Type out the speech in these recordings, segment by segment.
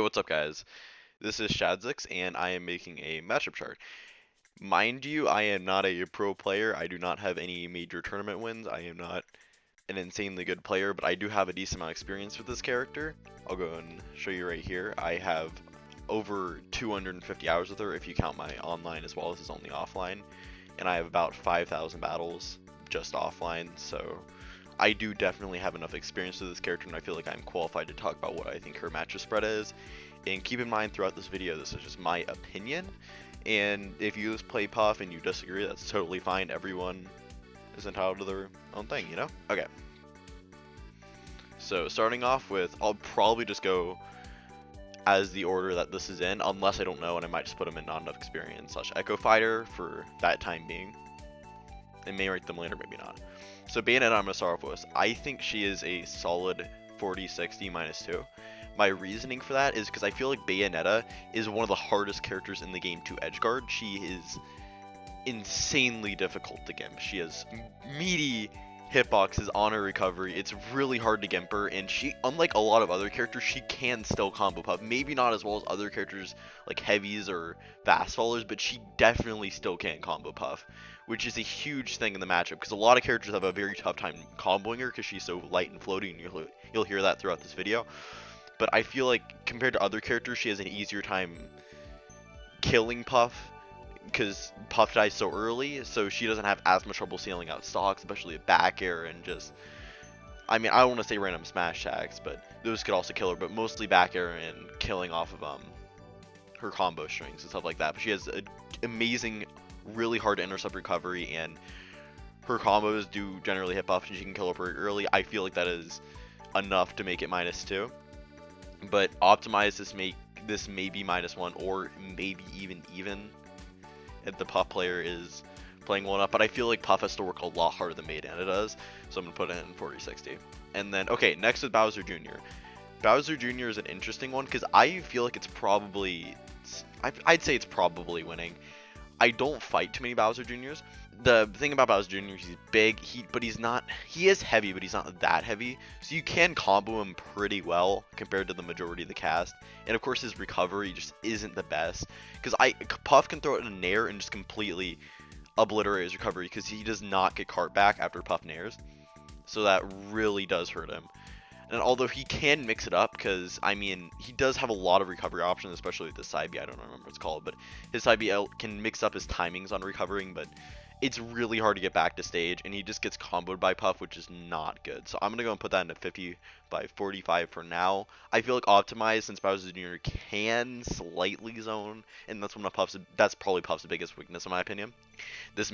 what's up guys? This is Shadzix and I am making a matchup chart. Mind you, I am not a pro player. I do not have any major tournament wins. I am not an insanely good player, but I do have a decent amount of experience with this character. I'll go and show you right here. I have over 250 hours with her if you count my online as well. This is only offline. And I have about 5,000 battles just offline, so I do definitely have enough experience with this character, and I feel like I'm qualified to talk about what I think her matchup spread is. And keep in mind throughout this video, this is just my opinion, and if you just play Puff and you disagree, that's totally fine. Everyone is entitled to their own thing, you know? Okay. So starting off with, I'll probably just go as the order that this is in, unless I don't know, and I might just put them in not enough experience / Echo Fighter for that time being. And may rank them later, maybe not. So Bayonetta, I'm going to start off with. I think she is a solid 40-60 -2. My reasoning for that is because I feel like Bayonetta is one of the hardest characters in the game to edgeguard. She is insanely difficult to gimp. She has meaty hitboxes on her recovery. It's really hard to gimp her, and she, unlike a lot of other characters, she can still combo Puff. Maybe not as well as other characters like heavies or fast fallers, but she definitely still can combo Puff, which is a huge thing in the matchup because a lot of characters have a very tough time comboing her because she's so light and floaty, and you'll hear that throughout this video. But I feel like compared to other characters, she has an easier time killing Puff because Puff dies so early, so she doesn't have as much trouble sealing out stocks, especially a back air and just, I mean, I don't want to say random smash attacks, but those could also kill her, but mostly back air and killing off of her combo strings and stuff like that. But she has an amazing, really hard to intercept recovery, and her combos do generally hit Puff, and she can kill her pretty early. I feel like that is enough to make it -2. But optimize this may be -1 or maybe even if the Puff player is playing well enough. But I feel like Puff has to work a lot harder than Bayonetta does, so I'm gonna put it in 40-60. And then okay, next is Bowser Jr. Bowser Jr. is an interesting one because I feel like it's probably, I'd say it's probably winning. I don't fight too many Bowser Juniors. The thing about Bowser Jr. is he's big, he is heavy, but he's not that heavy. So you can combo him pretty well compared to the majority of the cast. And of course his recovery just isn't the best. Because Puff can throw it in a nair and just completely obliterate his recovery because he does not get cart back after Puff nairs. So that really does hurt him. And although he can mix it up, because, I mean, he does have a lot of recovery options, especially with the side B, I don't remember what it's called, but his side B can mix up his timings on recovering, but it's really hard to get back to stage, and he just gets comboed by Puff, which is not good. So I'm going to go and put that into 50/45 for now. I feel like optimized, since Bowser Jr. can slightly zone, and that's probably Puff's biggest weakness in my opinion. This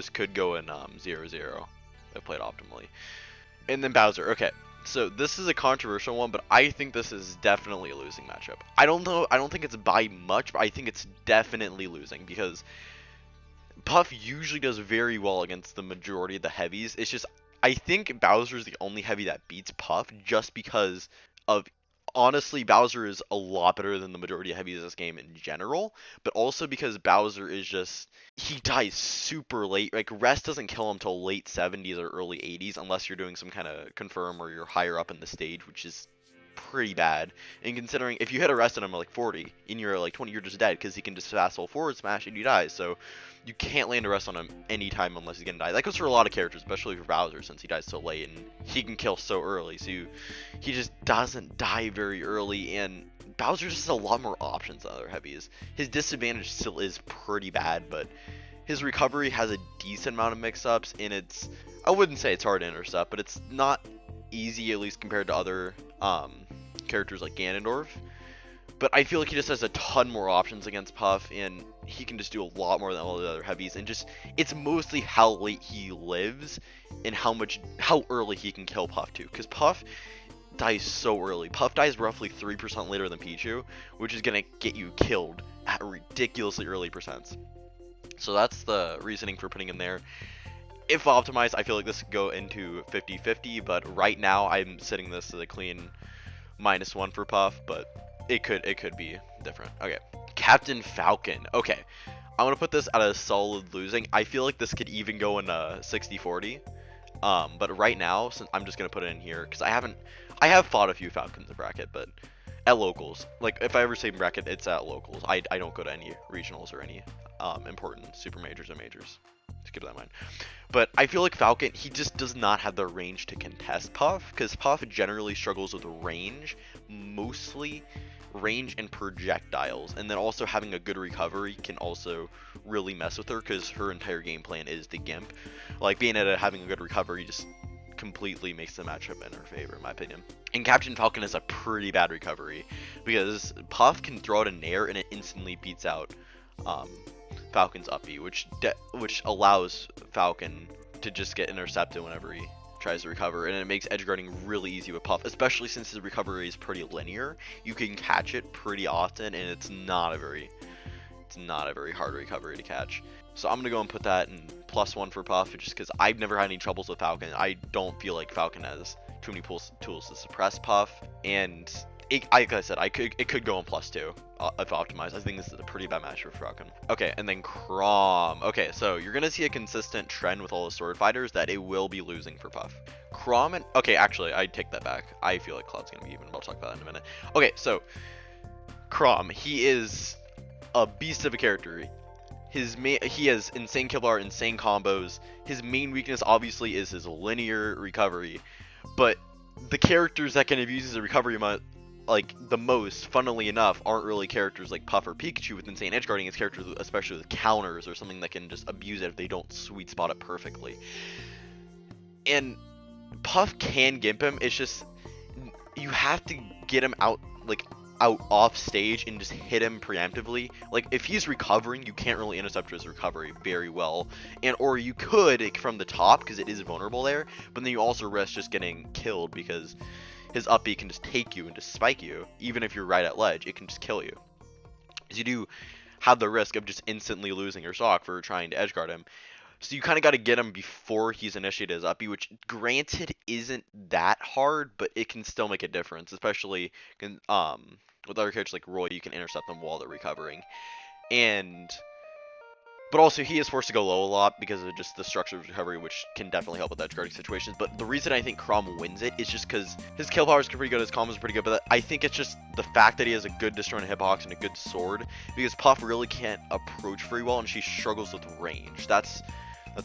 could go in 0-0 if played optimally. And then Bowser, okay. So this is a controversial one, but I think this is definitely a losing matchup. I don't know, I don't think it's by much, but I think it's definitely losing because Puff usually does very well against the majority of the heavies. It's just, I think Bowser is the only heavy that beats Puff just because of, honestly, Bowser is a lot better than the majority of heavies in this game in general, but also because Bowser is just, he dies super late. Like, rest doesn't kill him till late 70s or early 80s unless you're doing some kind of confirm or you're higher up in the stage, which is pretty bad. And considering if you hit a rest on him at like 40 and you're like 20, you're just dead because he can just fast roll forward smash and you die. So you can't land a rest on him anytime unless he's gonna die. That goes for a lot of characters, especially for Bowser, since he dies so late and he can kill so early. So he just doesn't die very early, and Bowser just has a lot more options than other heavies. His disadvantage still is pretty bad, but his recovery has a decent amount of mix-ups, and I wouldn't say it's hard to intercept, but it's not easy, at least compared to other characters like Ganondorf. But I feel like he just has a ton more options against Puff, and he can just do a lot more than all the other heavies, and just, it's mostly how late he lives and how early he can kill Puff too, because Puff dies so early. Puff dies roughly 3% later than Pichu, which is going to get you killed at ridiculously early percents. So that's the reasoning for putting him there. If optimized, I feel like this could go into 50-50, but right now I'm setting this to the clean -1 for Puff, but it could be different. Okay, Captain Falcon. Okay, I'm gonna put this at a solid losing. I feel like this could even go in a 60-40. But right now, since I'm just gonna put it in here because I have fought a few Falcons in bracket, but at locals. Like, if I ever say bracket, it's at locals. I don't go to any regionals or any important super majors or majors. Just keep that in mind. But I feel like Falcon, he just does not have the range to contest Puff, because Puff generally struggles with range, mostly range and projectiles, and then also having a good recovery can also really mess with her, because her entire game plan is the Gimp. Like, being at having a good recovery just completely makes the matchup in her favor, in my opinion. And Captain Falcon has a pretty bad recovery, because Puff can throw out a nair and it instantly beats out Falcon's up B, which allows Falcon to just get intercepted whenever he tries to recover, and it makes edge guarding really easy with Puff, especially since his recovery is pretty linear. You can catch it pretty often, and it's not a very hard recovery to catch. So I'm gonna go and put that in +1 for Puff, just because I've never had any troubles with Falcon. I don't feel like Falcon has too many tools to suppress Puff, and like I said, it could go in +2 if optimized. I think this is a pretty bad match for Falcon. Okay, and then Kromm. Okay, so you're gonna see a consistent trend with all the sword fighters that it will be losing for Puff. Kromm and okay, actually, I take that back. I feel like Cloud's gonna be even. I'll talk about that in a minute. Okay, so Kromm, he is a beast of a character. He has insane kill bar, insane combos. His main weakness obviously is his linear recovery, but the characters that can abuse his recovery like the most, funnily enough, aren't really characters like Puff or Pikachu with insane edge guarding. It's characters especially with counters or something that can just abuse it if they don't sweet spot it perfectly. And Puff can gimp him. It's just you have to get him out off stage and just hit him preemptively. Like, if he's recovering, you can't really intercept his recovery very well, or you could from the top because it is vulnerable there, but then you also risk just getting killed because his up B can just take you and just spike you. Even if you're right at ledge, it can just kill you. Because you do have the risk of just instantly losing your stock for trying to edge guard him. So you kind of got to get him before he's initiated his up B, which granted isn't that hard, but it can still make a difference, especially with other characters like Roy. You can intercept them while they're recovering. But also, he is forced to go low a lot because of just the structure of recovery, which can definitely help with edge guarding situations. But the reason I think Kromm wins it is just because his kill power is pretty good, his combos is pretty good, but I think it's just the fact that he has a good destroying hitbox and a good sword, because Puff really can't approach very well, and she struggles with range. That's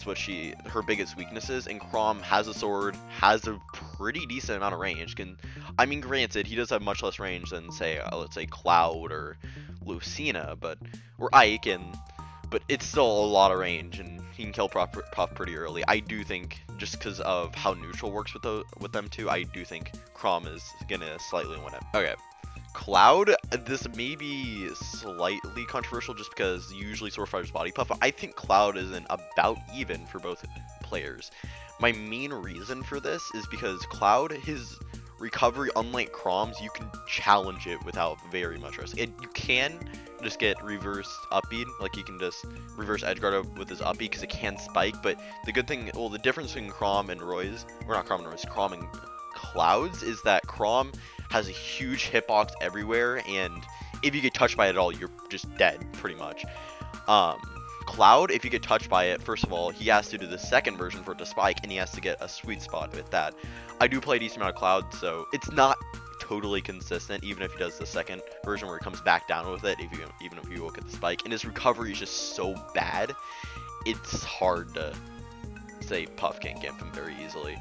what her biggest weakness is, and Kromm has a sword, has a pretty decent amount of range. I mean, granted, he does have much less range than, say, let's say Cloud or Lucina, or Ike, but it's still a lot of range, and he can kill Puff pretty early. I do think, just because of how neutral works with them two, I do think Kromm is gonna slightly win it. Okay. Cloud, this may be slightly controversial just because usually Sword Fighter's body puff. I think Cloud is an about even for both players. My main reason for this is because Cloud, his recovery, unlike Kromm's, you can challenge it without very much risk. You can just get reverse up B, like you can just reverse edge guard with his up B because it can spike, but the good thing, well, the difference between Kromm and Roy's, or not Kromm and Roy's, Kromm and Cloud's, is that Kromm has a huge hitbox everywhere, and if you get touched by it at all, you're just dead, pretty much. Cloud, if you get touched by it, first of all, he has to do the second version for it to spike, and he has to get a sweet spot with that. I do play a decent amount of Cloud, so it's not totally consistent, even if he does the second version where he comes back down with it, even if you will get the spike. And his recovery is just so bad, it's hard to say Puff can't gimp him very easily.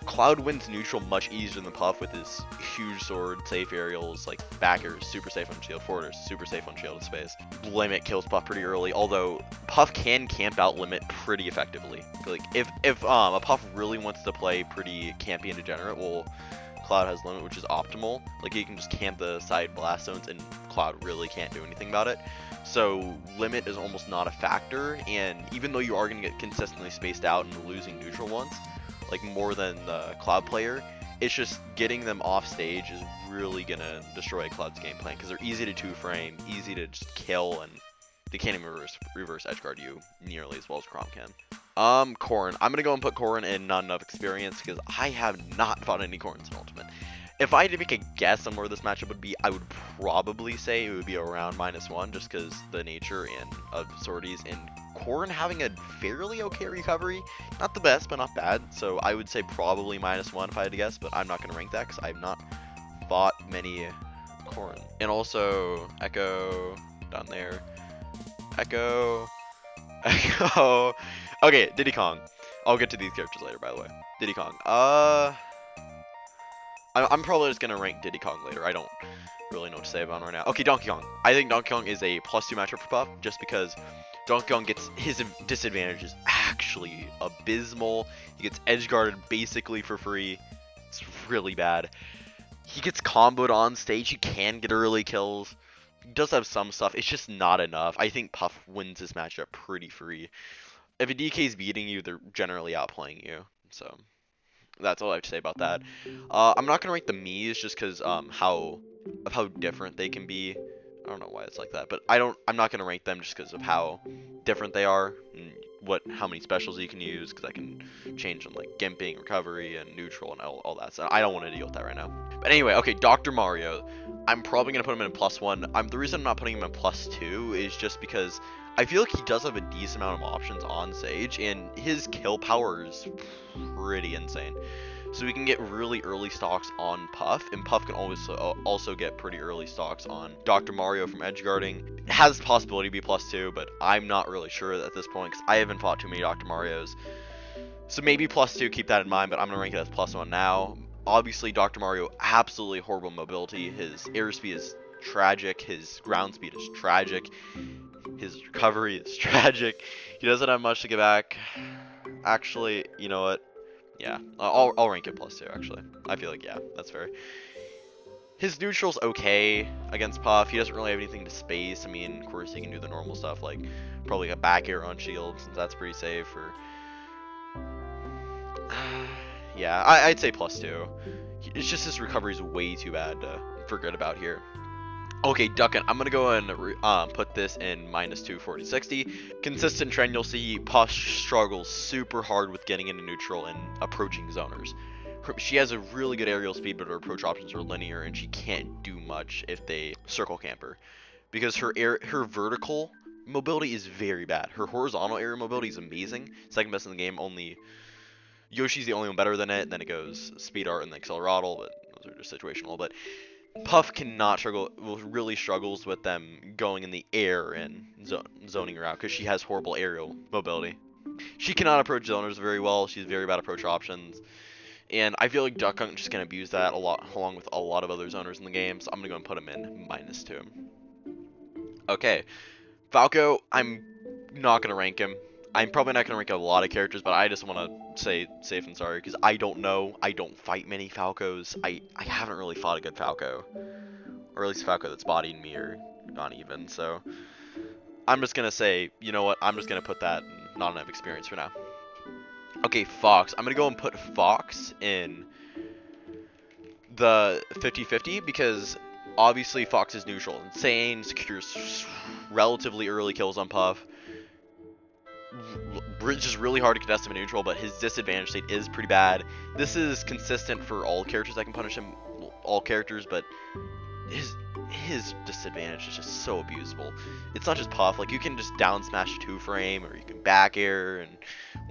Cloud wins neutral much easier than Puff with his huge sword, safe aerials, like backers, super safe on shield, forwarders, super safe on shielded space. Limit kills Puff pretty early, although Puff can camp out Limit pretty effectively. Like, if a Puff really wants to play pretty campy and degenerate, well, Cloud has Limit, which is optimal. Like, he can just camp the side blast zones, and Cloud really can't do anything about it. So Limit is almost not a factor, and even though you are going to get consistently spaced out and losing neutral ones, like more than the Cloud player, it's just getting them off stage is really gonna destroy Cloud's game plan, because they're easy to two-frame, easy to just kill, and they can't even reverse edgeguard you nearly as well as Kromm can. Corrin. I'm gonna go and put Corrin in not enough experience, because I have not fought any Corrins in Ultimate. If I had to make a guess on where this matchup would be, I would probably say it would be around -1, just because the nature of sorties, and Corrin having a fairly okay recovery. Not the best, but not bad. So I would say probably -1 if I had to guess, but I'm not going to rank that because I've not fought many Corn. And also Echo down there. Echo. Echo. Okay, Diddy Kong. I'll get to these characters later, by the way. Diddy Kong. I'm probably just gonna rank Diddy Kong later. I don't really know what to say about him right now. Okay, Donkey Kong. I think Donkey Kong is a +2 matchup for Puff, just because Donkey Kong gets his disadvantages actually abysmal. He gets edge guarded basically for free. It's really bad. He gets comboed on stage. He can get early kills. He does have some stuff. It's just not enough. I think Puff wins this matchup pretty free. If a DK is beating you, they're generally outplaying you. So that's all I have to say about that. I'm not gonna rank the Mii's just because how different they can be. I don't know why it's like that, but I'm not gonna rank them just because of how different they are and how many specials you can use, because I can change them like gimping, recovery, and neutral and all that. So I don't want to deal with that right now. But anyway, okay, Dr. Mario. I'm probably gonna put him in +1. The reason I'm not putting him in +2 is just because I feel like he does have a decent amount of options on stage, and his kill power is pretty insane. So we can get really early stocks on Puff, and Puff can always also get pretty early stocks on Dr. Mario from edge guarding. It has the possibility to be +2, but I'm not really sure at this point because I haven't fought too many Dr. Marios. So maybe +2, keep that in mind, but I'm gonna rank it as +1 now. Obviously, Dr. Mario, absolutely horrible mobility. His airspeed is tragic. His ground speed is tragic. His recovery is tragic. He doesn't have much to get back. Actually, you know what? Yeah, I'll rank it +2, actually. I feel like, yeah, that's fair. His neutral's okay against Puff. He doesn't really have anything to space. I mean, of course, he can do the normal stuff, like probably a back air on shield, since that's pretty safe. Or yeah, I'd say +2. It's just his recovery's way too bad to forget about here. Okay, Duckin, I'm gonna go and put this in -2 40-60. Consistent trend, you'll see Puff struggles super hard with getting into neutral and approaching zoners. She has a really good aerial speed, but her approach options are linear, and she can't do much if they circle camp her, because her vertical mobility is very bad. Her horizontal aerial mobility is amazing, second best in the game. Only Yoshi's the only one better than it. Then it goes Speed Art and then Accelerotl, but those are just situational. But Puff really struggles with them going in the air and zoning her out, because she has horrible aerial mobility. She cannot approach zoners very well. She's very bad approach options. And I feel like Duck Hunt just can abuse that a lot, along with a lot of other zoners in the game. So I'm going to go and put him in -2. Okay. Falco, I'm not going to rank him. I'm probably not going to rank a lot of characters, but I just want to say safe and sorry, because I don't know. I don't fight many Falcos. I haven't really fought a good Falco. Or at least a Falco that's bodying me, or not even. So I'm just going to say, you know what? I'm just going to put that not enough experience for now. Okay, Fox. I'm going to go and put Fox in the 50-50, because obviously Fox is neutral. Insane, secures relatively early kills on Puff. Just really hard to contest him in neutral, but his disadvantage state is pretty bad. This is consistent for all characters that can punish him, all characters, but his disadvantage is just so abusable. It's not just Puff. Like, you can just down smash 2-frame, or you can back air and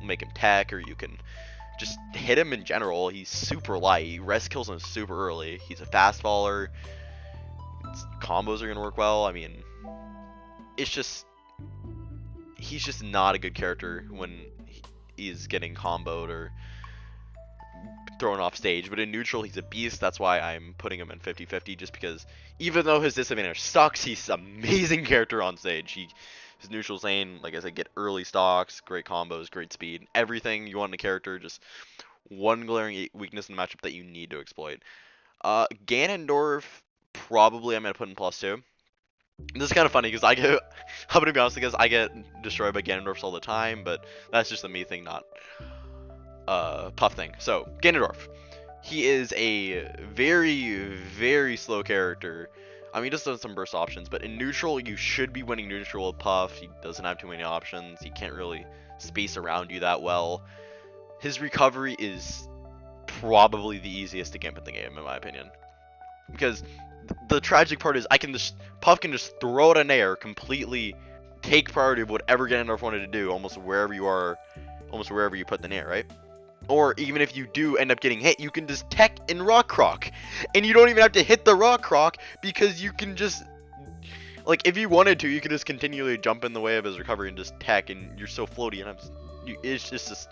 make him tech, or you can just hit him in general. He's super light. Rest kills him super early. He's a fast faller. Combos are gonna work well. I mean, it's just, he's just not a good character when he's getting comboed or thrown off stage. But in neutral, he's a beast. That's why I'm putting him in 50-50, just because even though his disadvantage sucks, he's an amazing character on stage. His neutral lane, like I said, get early stocks, great combos, great speed, everything you want in a character. Just one glaring weakness in the matchup that you need to exploit. Ganondorf, probably I'm gonna put in +2. This is kind of funny because I'm gonna be honest, because I get destroyed by Ganondorfs all the time, but that's just a me thing, not Puff thing. So Ganondorf, he is a very, very slow character. I mean, he just does some burst options, but in neutral, you should be winning neutral with Puff. He doesn't have too many options. He can't really space around you that well. His recovery is probably the easiest to gimp in the game, in my opinion, because the tragic part is Puff can just throw it in air, completely take priority of whatever Ganondorf wanted to do, almost wherever you put the nair, right? Or even if you do end up getting hit, you can just tech and rock croc. And you don't even have to hit the rock croc because you can just, like, if you wanted to, you could just continually jump in the way of his recovery and just tech, and you're so floaty, and it's just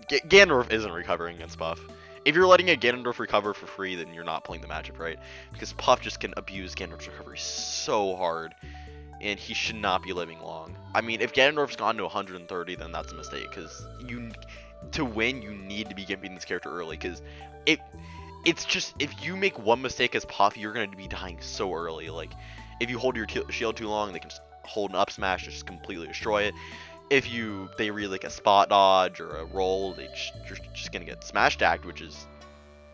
Ganondorf isn't recovering against Puff. If you're letting a Ganondorf recover for free, then you're not playing the matchup right, because Puff just can abuse Ganondorf's recovery so hard, and he should not be living long. I mean, if Ganondorf's gone to 130, then that's a mistake, because to win, you need to be gimping this character early, because it's just, if you make one mistake as Puff, you're going to be dying so early. Like, if you hold your shield too long, they can just hold an up smash, just completely destroy it. If they read like a spot dodge or a roll, you're just going to get smash stacked, which is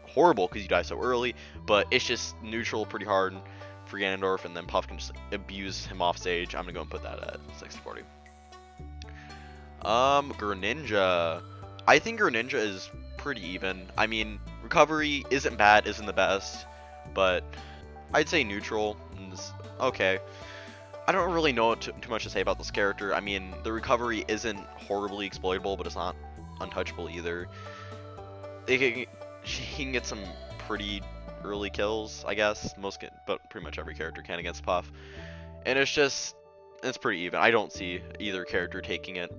horrible because you die so early. But it's just neutral pretty hard for Ganondorf, and then Puff can just abuse him off stage. I'm going to go and put that at 60-40. Greninja. I think Greninja is pretty even. I mean, recovery isn't bad, isn't the best, but I'd say neutral. Okay. I don't really know too much to say about this character. I mean, the recovery isn't horribly exploitable, but it's not untouchable either. He can get some pretty early kills, I guess. But pretty much every character can against Puff. And it's pretty even. I don't see either character taking it.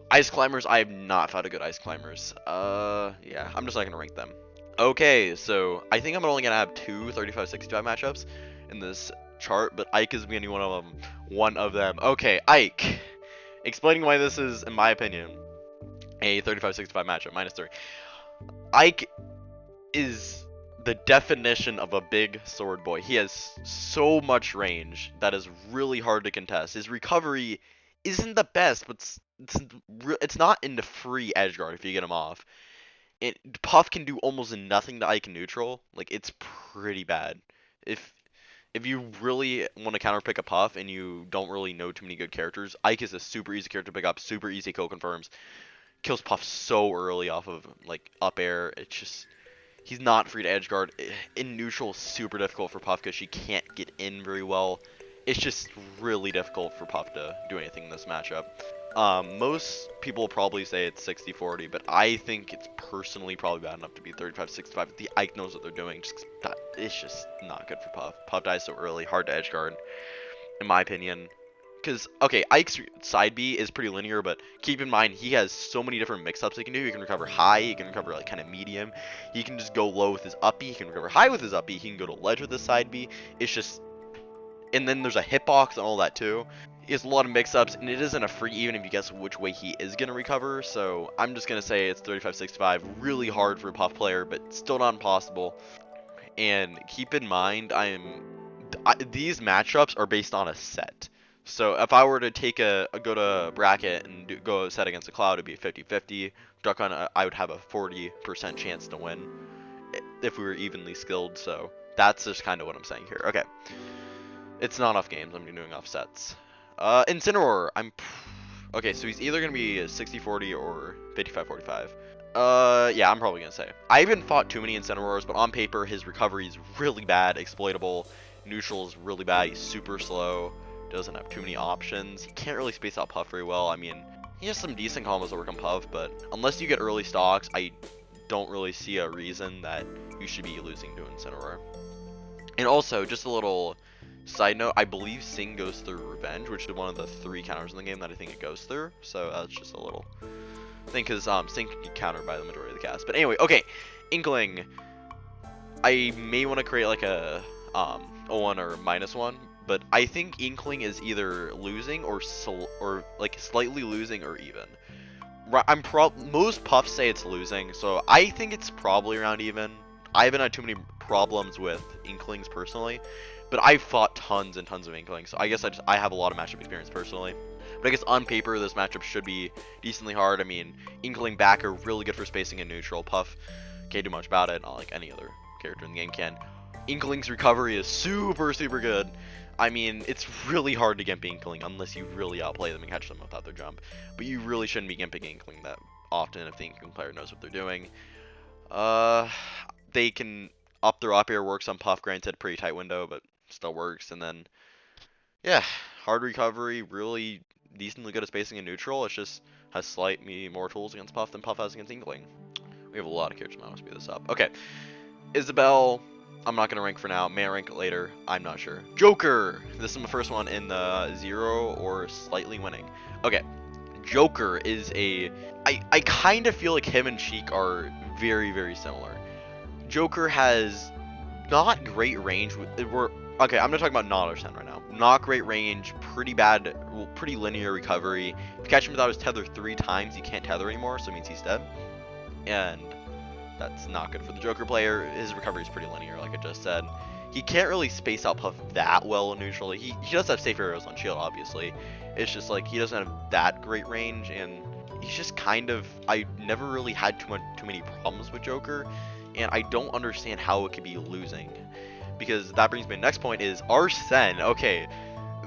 Ice Climbers, I have not found a good Ice Climbers. Yeah, I'm just not going to rank them. Okay, so I think I'm only going to have two 35-65 matchups in this chart, but Ike is going to be one of them. Okay, Ike. Explaining why this is, in my opinion, a 35-65 matchup, -3. Ike is the definition of a big sword boy. He has so much range that is really hard to contest. His recovery isn't the best, but it's not in the free edge guard if you get him off. Puff can do almost nothing to Ike in neutral. Like, it's pretty bad. If you really want to counter pick a Puff and you don't really know too many good characters, Ike is a super easy character to pick up, super easy kill confirms. Kills Puff so early off of like up air. It's just, he's not free to edge guard. In neutral, super difficult for Puff because she can't get in very well. It's just really difficult for Puff to do anything in this matchup. Most people probably say it's 60-40, but I think it's personally probably bad enough to be 35-65. The Ike knows what they're doing. It's just not good for Puff. Puff dies so early, hard to edge guard, in my opinion. Because, okay, Ike's side B is pretty linear, but keep in mind, he has so many different mix-ups he can do. He can recover high, he can recover, like, kind of medium. He can just go low with his up B, he can recover high with his up B, he can go to ledge with his side B. It's just... And then there's a hitbox and all that, too. He has a lot of mix-ups, and it isn't a free even if you guess which way he is going to recover. So, I'm just going to say it's 35-65. Really hard for a Puff player, but still not impossible. And keep in mind, these matchups are based on a set. So if I were to go to bracket and go set against a Cloud, it'd be 50-50. Duck on, I would have a 40% chance to win if we were evenly skilled. So that's just kind of what I'm saying here. Okay, it's not off games. I'm doing off sets. Incineroar, okay. So he's either gonna be 60-40 or 55-45. Yeah, I'm probably gonna say. I haven't fought too many Incineroars, but on paper his recovery is really bad, exploitable. Neutral is really bad. He's super slow. Doesn't have too many options. He can't really space out Puff very well. I mean, he has some decent combos that work on Puff, but unless you get early stocks, I don't really see a reason that you should be losing to Incineroar. And also, just a little side note, I believe Sing goes through Revenge, which is one of the 3 counters in the game that I think it goes through. So that's just a little thing, because Sing can be countered by the majority of the cast. But anyway, okay, Inkling. I may want to create like a 1 or -1. But I think Inkling is either losing or like slightly losing or even. Most Puffs say it's losing, so I think it's probably around even. I haven't had too many problems with Inklings personally, but I've fought tons and tons of Inklings, so I guess I have a lot of matchup experience personally. But I guess on paper this matchup should be decently hard. I mean, Inkling backer really good for spacing in neutral. Puff can't do much about it, not like any other character in the game can. Inkling's recovery is super good. I mean, it's really hard to gimp Inkling unless you really outplay them and catch them without their jump. But you really shouldn't be gimping Inkling that often if the Inkling player knows what they're doing. They can up their up air, works on Puff, granted pretty tight window, but still works. And then, yeah, hard recovery, really decently good at spacing in neutral. It's just has slightly more tools against Puff than Puff has against Inkling. We have a lot of characters that want to speed this up. Okay. Isabelle, I'm not going to rank for now. May I rank it later? I'm not sure. Joker! This is my first one in the 0 or slightly winning. Okay. Joker is a... I kind of feel like him and Sheik are very, very similar. Joker has not great range. Okay, I'm going to talk about Nautilus 10 right now. Not great range, pretty bad, well, pretty linear recovery. If you catch him without his tether 3 times, he can't tether anymore, so it means he's dead. And that's not good for the Joker player. His recovery is pretty linear, like I just said. He can't really space out Puff that well neutrally. He does have safe areas on shield, obviously. It's just like he doesn't have that great range, and he's just kind of... I never really had too many problems with Joker, and I don't understand how it could be losing. Because that brings me to the next point is Arsene. Okay,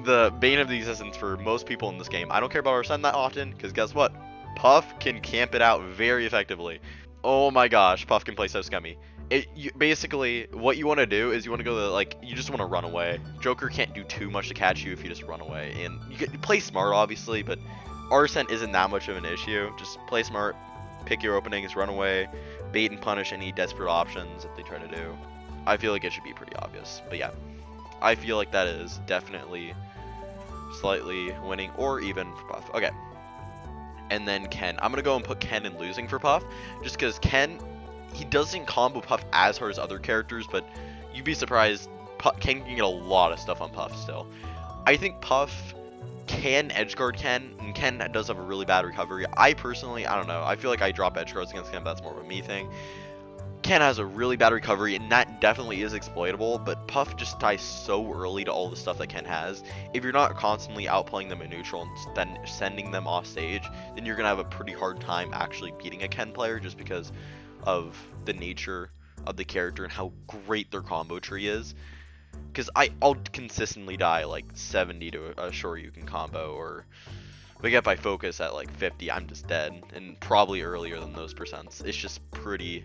the bane of the existence for most people in this game. I don't care about Arsene that often, because guess what? Puff can camp it out very effectively. Oh my gosh, Puff can play so scummy. Basically, what you want to do is you want to go to, like, you just want to run away. Joker can't do too much to catch you if you just run away. And you play smart, obviously, but Arsene isn't that much of an issue. Just play smart, pick your openings, run away, bait and punish any desperate options that they try to do. I feel like it should be pretty obvious, but yeah. I feel like that is definitely slightly winning or even for Puff. Okay. And then Ken. I'm going to go and put Ken in losing for Puff, just because Ken, he doesn't combo Puff as hard as other characters, but you'd be surprised, Ken can get a lot of stuff on Puff still. I think Puff can edgeguard Ken, and Ken does have a really bad recovery. I personally, I don't know, I feel like I drop edgeguards against Ken, but that's more of a me thing. Ken has a really bad recovery, and that definitely is exploitable, but Puff just dies so early to all the stuff that Ken has. If you're not constantly outplaying them in neutral and then sending them off stage, then you're going to have a pretty hard time actually beating a Ken player just because of the nature of the character and how great their combo tree is. Because I'll consistently die like 70 to a Shoryuken combo, or but if I focus at like 50, I'm just dead, and probably earlier than those percents. It's just pretty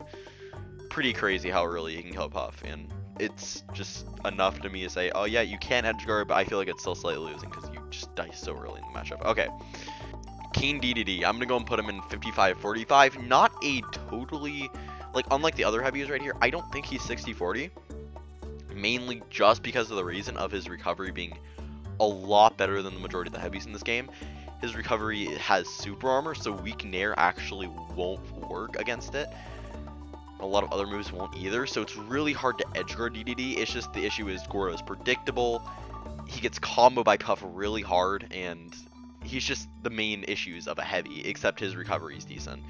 crazy how early you can kill Puff, and it's just enough to me to say, oh yeah, you can edgeguard, but I feel like it's still slightly losing because you just die so early in the matchup. Okay, King Dedede, I'm gonna go and put him in 55-45. Not a totally, like, unlike the other heavies right here, I don't think he's 60-40, mainly just because of the reason of his recovery being a lot better than the majority of the heavies in this game. His recovery has super armor, so weak nair actually won't work against it. A lot of other moves won't either, so it's really hard to edgeguard Dedede. It's just the issue is Goro is predictable. He gets comboed by Puff really hard, and he's just the main issues of a heavy, except his recovery is decent.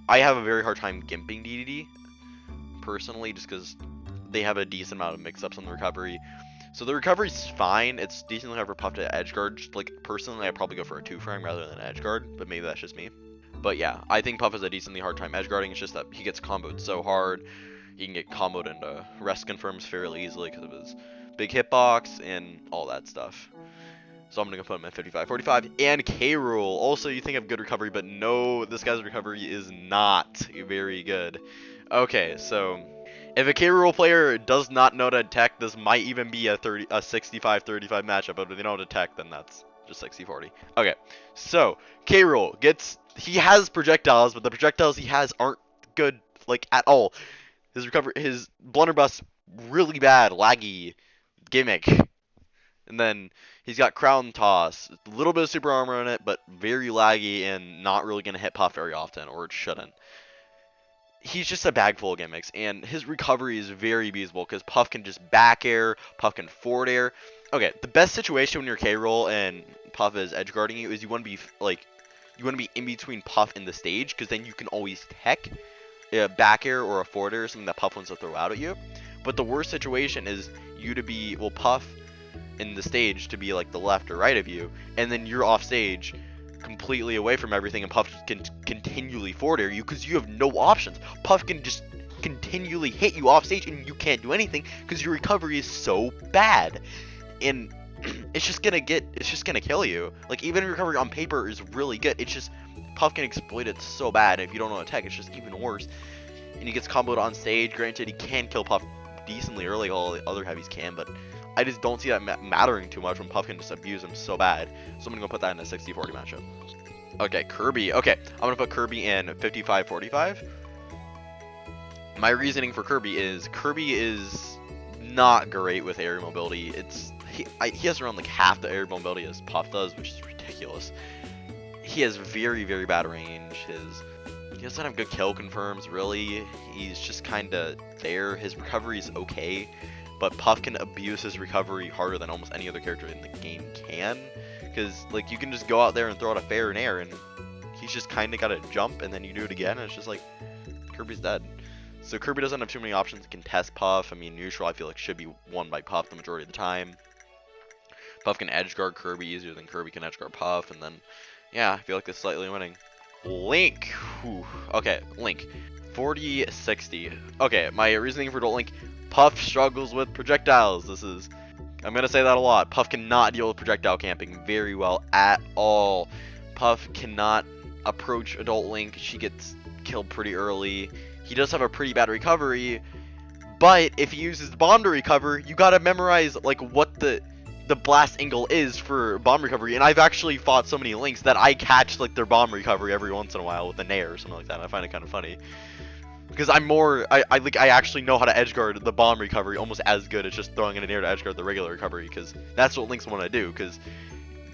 I have a very hard time gimping Dedede, personally, just because they have a decent amount of mix-ups on the recovery. So the recovery's fine. It's decently hard for Puff to edgeguard. Just, like, personally, I'd probably go for a 2-frame rather than an edgeguard, but maybe that's just me. But yeah, I think Puff has a decently hard time edgeguarding. It's just that he gets comboed so hard. He can get comboed into rest confirms fairly easily because of his big hitbox and all that stuff. So I'm going to put him at 55-45. And K. Rool. Also, you think of good recovery, but no, this guy's recovery is not very good. Okay, so if a K. Rool player does not know to attack, this might even be a 65-35 matchup. But if they know how to attack, then that's just 60-40. Okay, so K. Rool gets... He has projectiles, but the projectiles he has aren't good, like, at all. His blunderbuss, really bad, laggy gimmick. And then he's got crown toss, a little bit of super armor on it, but very laggy and not really going to hit Puff very often, or it shouldn't. He's just a bag full of gimmicks, and his recovery is very abusable because Puff can just back air, Puff can forward air. Okay, the best situation when you're K. Rool and Puff is edge guarding you is you want to be, like, you want to be in between Puff and the stage, because then you can always tech a back air or a forward air, something that Puff wants to throw out at you. But the worst situation is you to be, well, Puff in the stage to be like the left or right of you, and then you're off stage completely away from everything, and Puff can continually forward air you because you have no options. Puff can just continually hit you off stage, and you can't do anything because your recovery is so bad. And it's just gonna kill you. Like, even if recovery on paper is really good, it's just Puff can exploit it so bad, and if you don't know attack, it's just even worse. And he gets comboed on stage. Granted, he can kill Puff decently early, all the other heavies can, but I just don't see that mattering too much when Puff can just abuse him so bad. So I'm gonna go put that in a 60-40 matchup. Okay, Kirby. Okay, I'm gonna put Kirby in 55-45. My reasoning for Kirby is not great with air mobility. He has around like half the air mobility as Puff does, which is ridiculous. He has very, very bad range. He doesn't have good kill confirms, really. He's just kind of there. His recovery is okay, but Puff can abuse his recovery harder than almost any other character in the game can. Because, like, you can just go out there and throw out a fair in air, and he's just kind of got to jump, and then you do it again, and it's just like, Kirby's dead. So Kirby doesn't have too many options to contest Puff. I mean, neutral, I feel like, should be won by Puff the majority of the time. Puff can edge guard Kirby easier than Kirby can edge guard Puff, and then, yeah, I feel like it's slightly winning. Link. Whew. Okay, Link. 40-60. Okay, my reasoning for Link. Puff struggles with projectiles. I'm going to say that a lot. Puff cannot deal with projectile camping very well at all. Puff cannot approach Adult Link. She gets killed pretty early. He does have a pretty bad recovery, but if he uses the bomb to recover, you gotta memorize like what the blast angle is for bomb recovery. And I've actually fought so many Links that I catch like their bomb recovery every once in a while with a nair or something like that. And I find it kind of funny because I actually know how to edge guard the bomb recovery almost as good as just throwing in a nair to edge guard the regular recovery, because that's what Links want to do. Because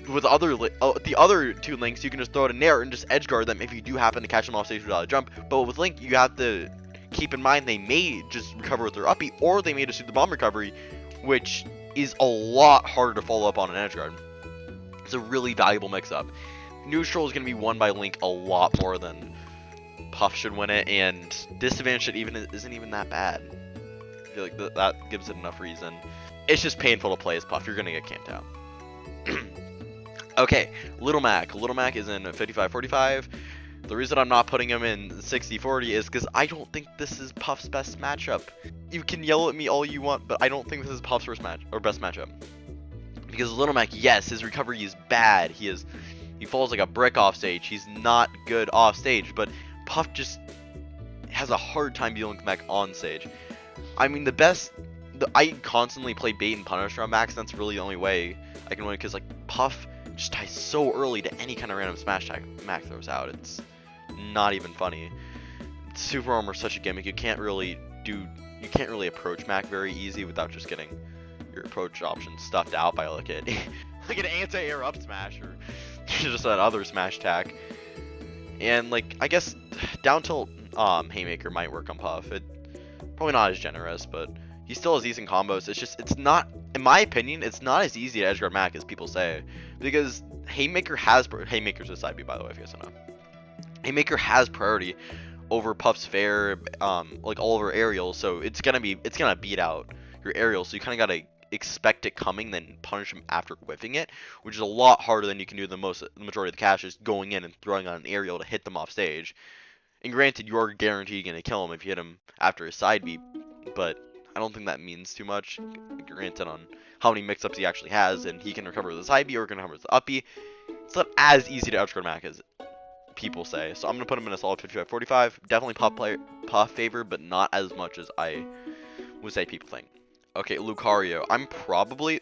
with the other two Links, you can just throw out a nair and just edge guard them if you do happen to catch them off stage without a jump. But with Link, you have to keep in mind they may just recover with their uppy, or they may just do the bomb recovery, which is a lot harder to follow up on an edge guard. It's a really valuable mix-up. Neutral is going to be won by Link a lot more than Puff should win it, and disadvantage isn't even that bad. I feel like that gives it enough reason. It's just painful to play as Puff. You're going to get camped out. Okay, Little Mac. Little Mac is in 55-45. The reason I'm not putting him in 60-40 is because I don't think this is Puff's best matchup. You can yell at me all you want, but I don't think this is Puff's best matchup. Because Little Mac, yes, his recovery is bad. He falls like a brick off stage. He's not good off stage, but Puff just has a hard time dealing with Mac on stage. I mean, I constantly play bait and punish around Max. That's really the only way I can win, because like Puff just dies so early to any kind of random smash tag Mac throws out. It's not even funny. Super Armor is such a gimmick. You can't really approach Mac very easy without just getting your approach option stuffed out by like an anti-air up smash or just that other smash attack. And like, I guess down tilt Haymaker might work on Puff. Probably not as generous, but he still has decent combos. It's not, in my opinion, it's not as easy to edgeguard Mac as people say, because Haymaker's a side B, by the way, if you guys don't know. Haymaker has priority over Puff's fair, like all over aerial, so it's gonna beat out your aerial. So you kind of gotta expect it coming, then punish him after whiffing it, which is a lot harder than you can do the majority of the caches going in and throwing on an aerial to hit them off stage. And granted, you are guaranteed gonna kill him if you hit him after his side beat, but I don't think that means too much, granted on how many mix-ups he actually has, and he can recover with his high B or can recover with the up B. It's not as easy to edgeguard Mac as people say, so I'm going to put him in a solid 55-45. Definitely Puff favor, but not as much as I would say people think. Okay, Lucario.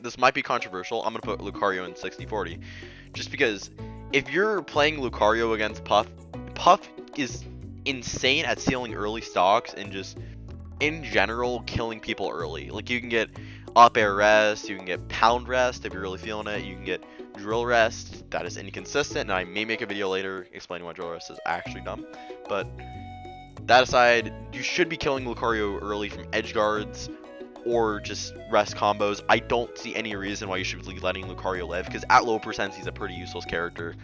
This might be controversial, I'm going to put Lucario in 60-40. Just because if you're playing Lucario against Puff is insane at stealing early stocks and just in general killing people early. Like, you can get up air rest, you can get pound rest if you're really feeling it, you can get drill rest that is inconsistent, and I may make a video later explaining why drill rest is actually dumb. But that aside, you should be killing Lucario early from edge guards or just rest combos. I don't see any reason why you should be letting Lucario live, because at low percents he's a pretty useless character.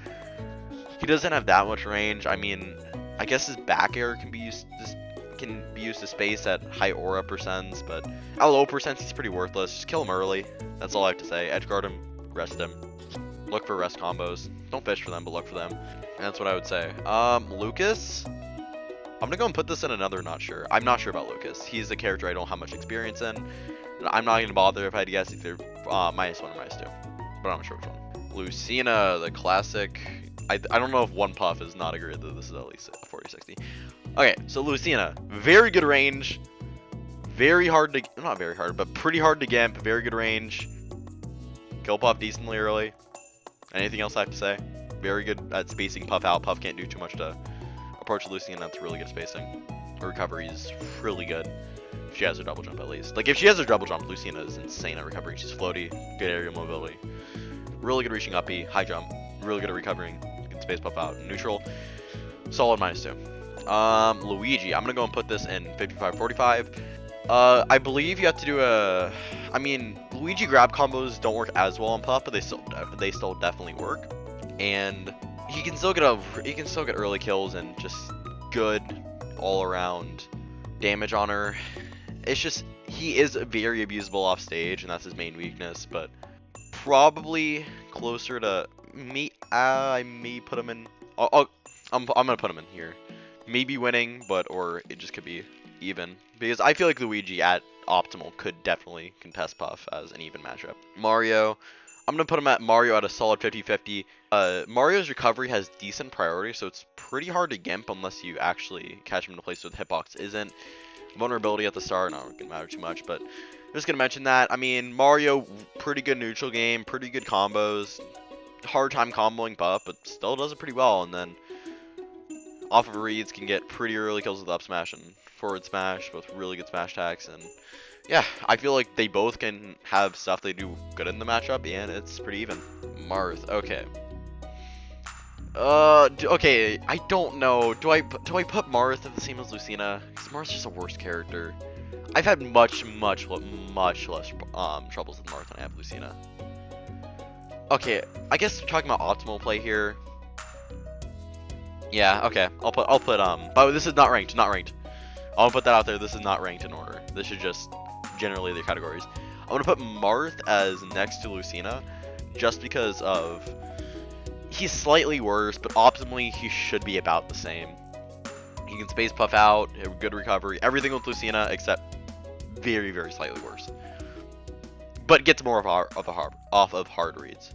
He doesn't have that much range. I mean, I guess his back air can be used to space at high aura percents, but at low percents he's pretty worthless. Just kill him early. That's all I have to say. Edgeguard him, rest him. Look for rest combos. Don't fish for them, but look for them. And that's what I would say. Lucas? I'm gonna go and put this in another not sure. I'm not sure about Lucas. He's a character I don't have much experience in. I'm not gonna bother if I had to guess either -1 or -2. But I'm not sure which one. Lucina, the classic. I don't know if one Puff is not a grid, though this is at least a 40-60. Okay, so Lucina, very good range, very hard to, not very hard, but pretty hard to gimp, very good range, kill Puff decently early. Anything else I have to say? Very good at spacing Puff out. Puff can't do too much to approach Lucina, that's really good spacing. Her recovery is really good. She has her double jump at least. Like if she has her double jump, Lucina is insane at recovery. She's floaty, good aerial mobility, really good reaching up B, high jump, really good at recovering, can space buff out, neutral, solid -2. Luigi, I'm gonna go and put this in 55-45. I believe you have to do a. I mean, Luigi grab combos don't work as well on Puff, but they still definitely work, and he can still get early kills and just good all around damage on her. It's just he is very abusable off stage, and that's his main weakness. But probably closer to me. I may put him in. I'm gonna put him in here. Maybe winning, or it just could be even, because I feel like Luigi at optimal could definitely contest Puff as an even matchup. Mario, I'm gonna put him at a solid 50-50. Mario's recovery has decent priority, so it's pretty hard to gimp unless you actually catch him in a place where the hitbox isn't. Vulnerability at the start, not gonna matter too much, but I'm just gonna mention that. I mean, Mario, pretty good neutral game, pretty good combos, hard time comboing Puff, but still does it pretty well, and then off of reads can get pretty early kills with up smash and forward smash, both really good smash attacks, and yeah, I feel like they both can have stuff they do good in the matchup, and it's pretty even. Marth, okay. Okay, I don't know. Do I put Marth at the same as Lucina? Because Marth's just a worse character. I've had much less troubles with Marth than I have Lucina. Okay, I guess we're talking about optimal play here. Yeah, okay. I'll put oh, this is not ranked, I'll put that out there. This is not ranked in order. This is just generally the categories. I'm gonna put Marth as next to Lucina, just because of he's slightly worse, but optimally he should be about the same. He can space puff out, good recovery, everything with Lucina except very slightly worse. But gets more off of hard reads.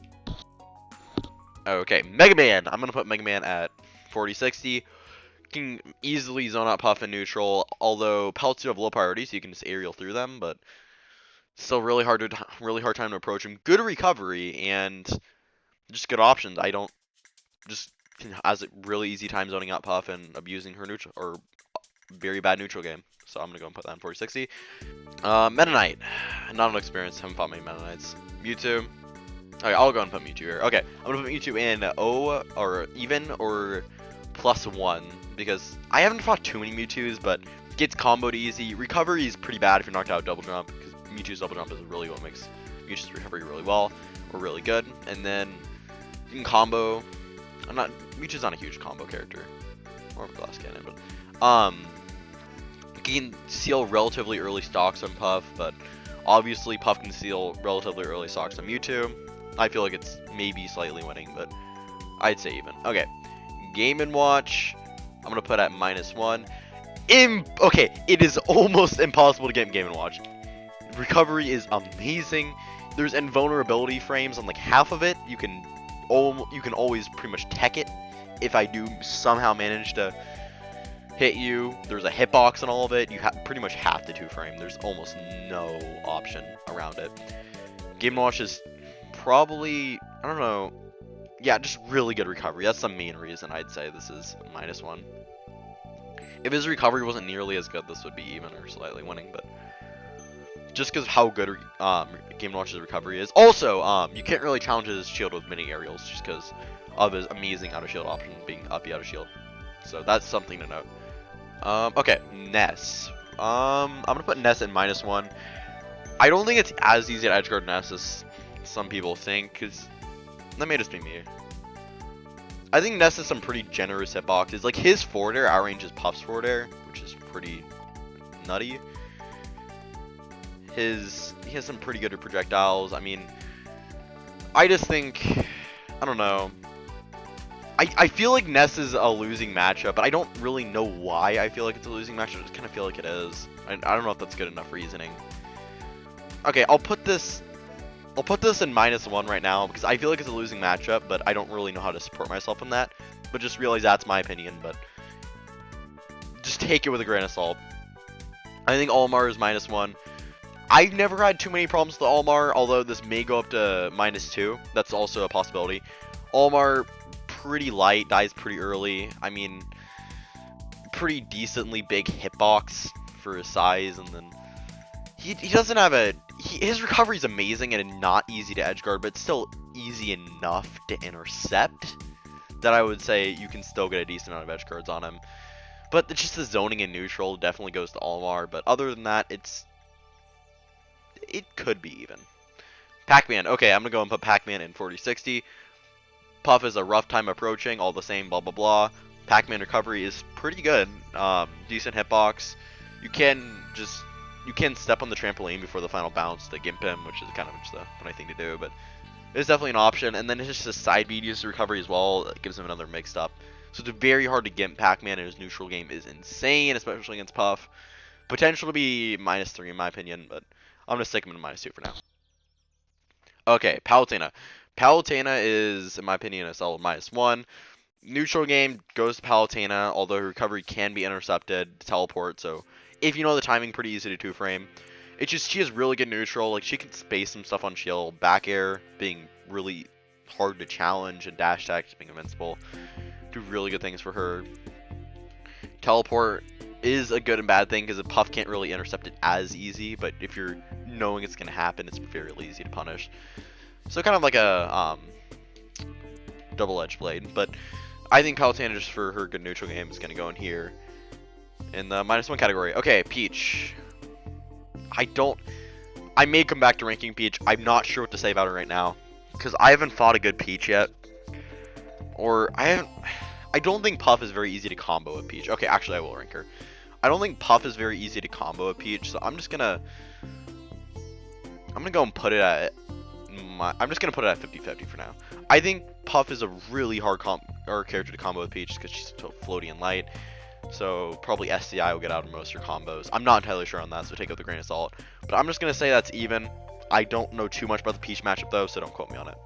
Okay, Megaman. I'm gonna put Megaman at 40-60. Can easily zone out Puff and neutral, although Pelts do have low priority, so you can just aerial through them, but still really hard time to approach him. Good recovery and just good options. I don't just has a really easy time zoning out Puff and abusing her neutral or very bad neutral game. So I'm gonna go and put that in 40-60. Meta Knight, not an experience. Haven't fought many Meta Knights. Mewtwo. Okay, I'll go and put Mewtwo here. Okay, I'm gonna put Mewtwo in O or even or +1 because I haven't fought too many Mewtwo's, but gets comboed easy. Recovery is pretty bad if you're knocked out double jump because Mewtwo's double jump is really what makes Mewtwo's recovery really well or really good. And then you can combo. Mewtwo's not a huge combo character, more of a glass cannon, but you can seal relatively early stocks on Puff, but obviously Puff can seal relatively early stocks on Mewtwo. I feel like it's maybe slightly winning, but I'd say even. Okay, Game & Watch, I'm gonna put at -1. Okay, it is almost impossible to get Game & Watch. Recovery is amazing. There's invulnerability frames on like half of it. You can always pretty much tech it if I do somehow manage to hit you. There's a hitbox on all of it. You pretty much have to 2-frame. There's almost no option around it. Game & Watch is probably, I don't know, yeah, just really good recovery. That's the main reason I'd say this is -1. If his recovery wasn't nearly as good, this would be even or slightly winning, but just because of how good Game & Watch's recovery is. Also, you can't really challenge his shield with mini aerials just because of his amazing out of shield option being up out of shield. So that's something to note. Okay, Ness. I'm gonna put Ness at -1. I don't think it's as easy to edgeguard Ness as some people think, because that may just be me. I think Ness has some pretty generous hitboxes. Like his forward air outranges Puff's forward air, which is pretty nutty. He has some pretty good projectiles. I mean, I just think, I don't know. I feel like Ness is a losing matchup, but I don't really know why I feel like it's a losing matchup. I just kind of feel like it is. I don't know if that's good enough reasoning. Okay, I'll put this in -1 right now because I feel like it's a losing matchup, but I don't really know how to support myself in that. But just realize that's my opinion, but just take it with a grain of salt. I think Olimar is -1. I've never had too many problems with Olimar, although this may go up to -2. That's also a possibility. Olimar, pretty light, dies pretty early. I mean, pretty decently big hitbox for his size, and then he doesn't have his recovery is amazing and not easy to edge guard, but still easy enough to intercept that I would say you can still get a decent amount of edge guards on him. But just the zoning in neutral definitely goes to Olimar, but other than that, it could be even. Pac-Man. Okay, I'm going to go and put Pac-Man in 40-60. Puff is a rough time approaching, all the same, blah, blah, blah. Pac-Man recovery is pretty good. Decent hitbox. You can step on the trampoline before the final bounce to gimp him, which is kind of just a funny thing to do, but it's definitely an option. And then it's just a side beat uses recovery as well. It gives him another mixed up. So it's very hard to gimp Pac-Man, and his neutral game is insane, especially against Puff. Potential to be -3 in my opinion, but I'm going to stick him in -2 for now. Okay, Palutena. Palutena is, in my opinion, a solid -1. Neutral game goes to Palutena, although her recovery can be intercepted to teleport, so if you know the timing, pretty easy to 2-frame. It's just, she has really good neutral, like she can space some stuff on shield, back air being really hard to challenge, and dash attack being invincible. Do really good things for her. Teleport is a good and bad thing, because a Puff can't really intercept it as easy, but if you're knowing it's going to happen, it's fairly easy to punish. So kind of like a double-edged blade, but I think Palutena, just for her good neutral game, is going to go in here in the -1 category. Okay, Peach. I may come back to ranking Peach. I'm not sure what to say about her right now, because I haven't fought a good Peach yet, or I don't think Puff is very easy to combo with Peach. Okay, actually, I will rank her. I don't think Puff is very easy to combo with Peach, so I'm gonna go and put it at I'm just gonna put it at 50-50 for now. I think Puff is a really hard character to combo with Peach because she's so floaty and light. So probably SCI will get out of most of her combos. I'm not entirely sure on that, so take it with a grain of salt. But I'm just gonna say that's even. I don't know too much about the Peach matchup though, so don't quote me on it.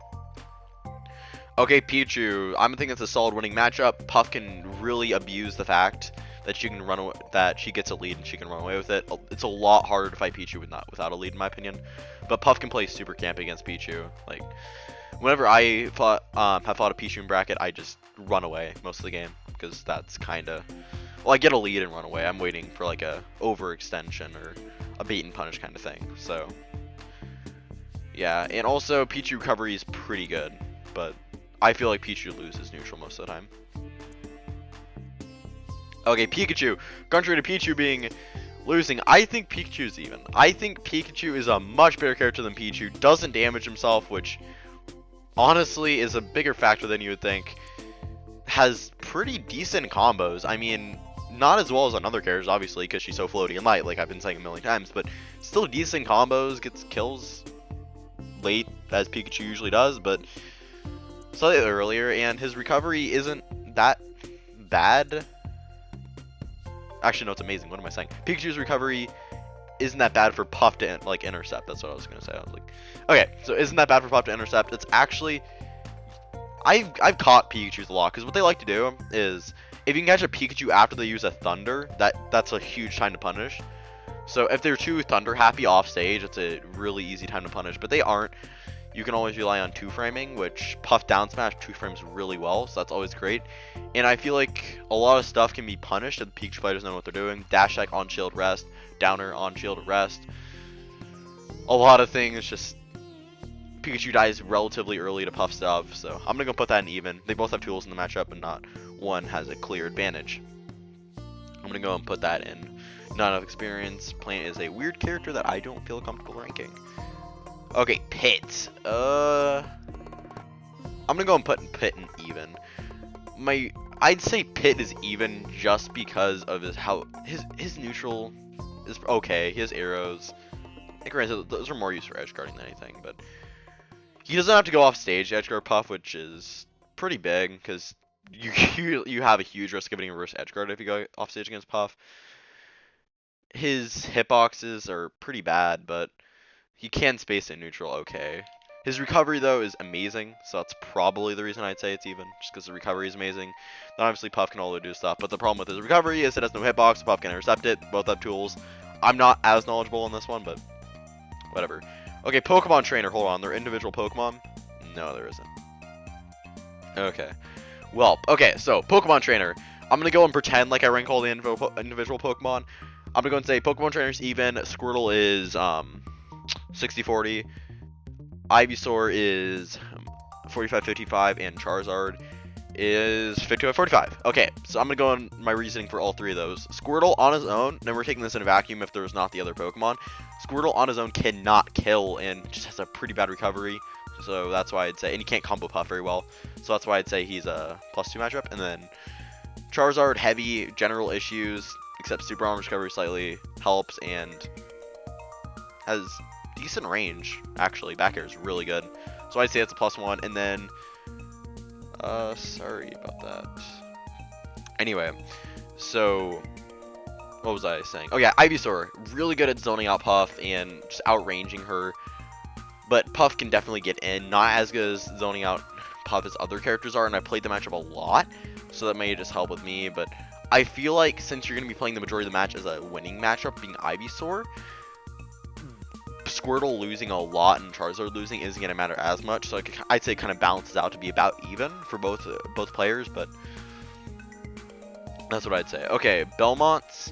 Okay, Pichu. I'm thinking it's a solid winning matchup. Puff can really abuse the fact that she can that she gets a lead and she can run away with it. It's a lot harder to fight Pichu without a lead, in my opinion. But Puff can play super camp against Pichu. Like, whenever I have fought a Pichu in bracket, I just run away most of the game, because that's kind of, well, I get a lead and run away. I'm waiting for like a overextension or a bait and punish kind of thing. So yeah, and also Pichu recovery is pretty good, but I feel like Pichu loses neutral most of the time. Okay, Pikachu. Contrary to Pichu being losing, I think Pikachu's even. I think Pikachu is a much better character than Pichu. Doesn't damage himself, which honestly is a bigger factor than you would think. Has pretty decent combos. I mean, not as well as on other characters, obviously, because she's so floaty and light, like I've been saying a million times, but still decent combos, gets kills late, as Pikachu usually does, but slightly earlier, and his recovery isn't that bad. Actually, no, it's amazing. What am I saying? Pikachu's recovery isn't that bad for Puff to like intercept. That's what I was gonna say. I was like, okay, so isn't that bad for Puff to intercept? It's actually, I've caught Pikachu's a lot, because what they like to do is, if you can catch a Pikachu after they use a Thunder, that's a huge time to punish. So if they're too Thunder happy off stage, it's a really easy time to punish. But they aren't. You can always rely on 2-framing, which Puff down smash 2-frames really well, so that's always great. And I feel like a lot of stuff can be punished if the Pikachu fighters know what they're doing. Dash attack on shield rest, downer on shield rest. A lot of things, just Pikachu dies relatively early to Puff stuff, so I'm gonna go put that in even. They both have tools in the matchup, and not one has a clear advantage. I'm gonna go and put that in not enough experience. Plant is a weird character that I don't feel comfortable ranking. Okay, Pit. I'm gonna go and put Pit in even. I'd say Pit is even just because of his neutral is okay. He has arrows. And granted, those are more used for edge guarding than anything, but he doesn't have to go off stage to edge guard Puff, which is pretty big, because you have a huge risk of getting reverse edge guard if you go off stage against Puff. His hitboxes are pretty bad, but he can space in neutral okay. His recovery, though, is amazing, so that's probably the reason I'd say it's even, just because the recovery is amazing. Then obviously Puff can also do stuff, but the problem with his recovery is it has no hitbox, so Puff can intercept it. Both have tools. I'm not as knowledgeable on this one, but whatever. Okay, Pokemon Trainer, hold on. They're individual Pokemon? No, there isn't. Okay. Well, okay, so Pokemon Trainer. I'm gonna go and pretend like I rank all the individual Pokemon. I'm gonna go and say Pokemon trainers even. Squirtle is 60-40. Ivysaur is 45-55, and Charizard is 55-45. Okay, so I'm gonna go on my reasoning for all three of those. Squirtle on his own, and we're taking this in a vacuum if there's not the other Pokemon. Squirtle on his own cannot kill and just has a pretty bad recovery. So that's why I'd say, and he can't combo puff very well. So that's why I'd say he's a +2 matchup. And then Charizard, heavy, general issues, except super armor recovery slightly helps and has decent range, actually. Back air is really good. So I'd say it's a +1. And then, sorry about that. Anyway, so what was I saying? Oh yeah, Ivysaur, really good at zoning out Puff and just outranging her. But Puff can definitely get in. Not as good as zoning out Puff as other characters are, and I played the matchup a lot, so that may just help with me. But I feel like since you're going to be playing the majority of the match as a winning matchup, being Ivysaur, Squirtle losing a lot and Charizard losing isn't going to matter as much. So I'd say it kind of balances out to be about even for both players, but that's what I'd say. Okay, Belmont's.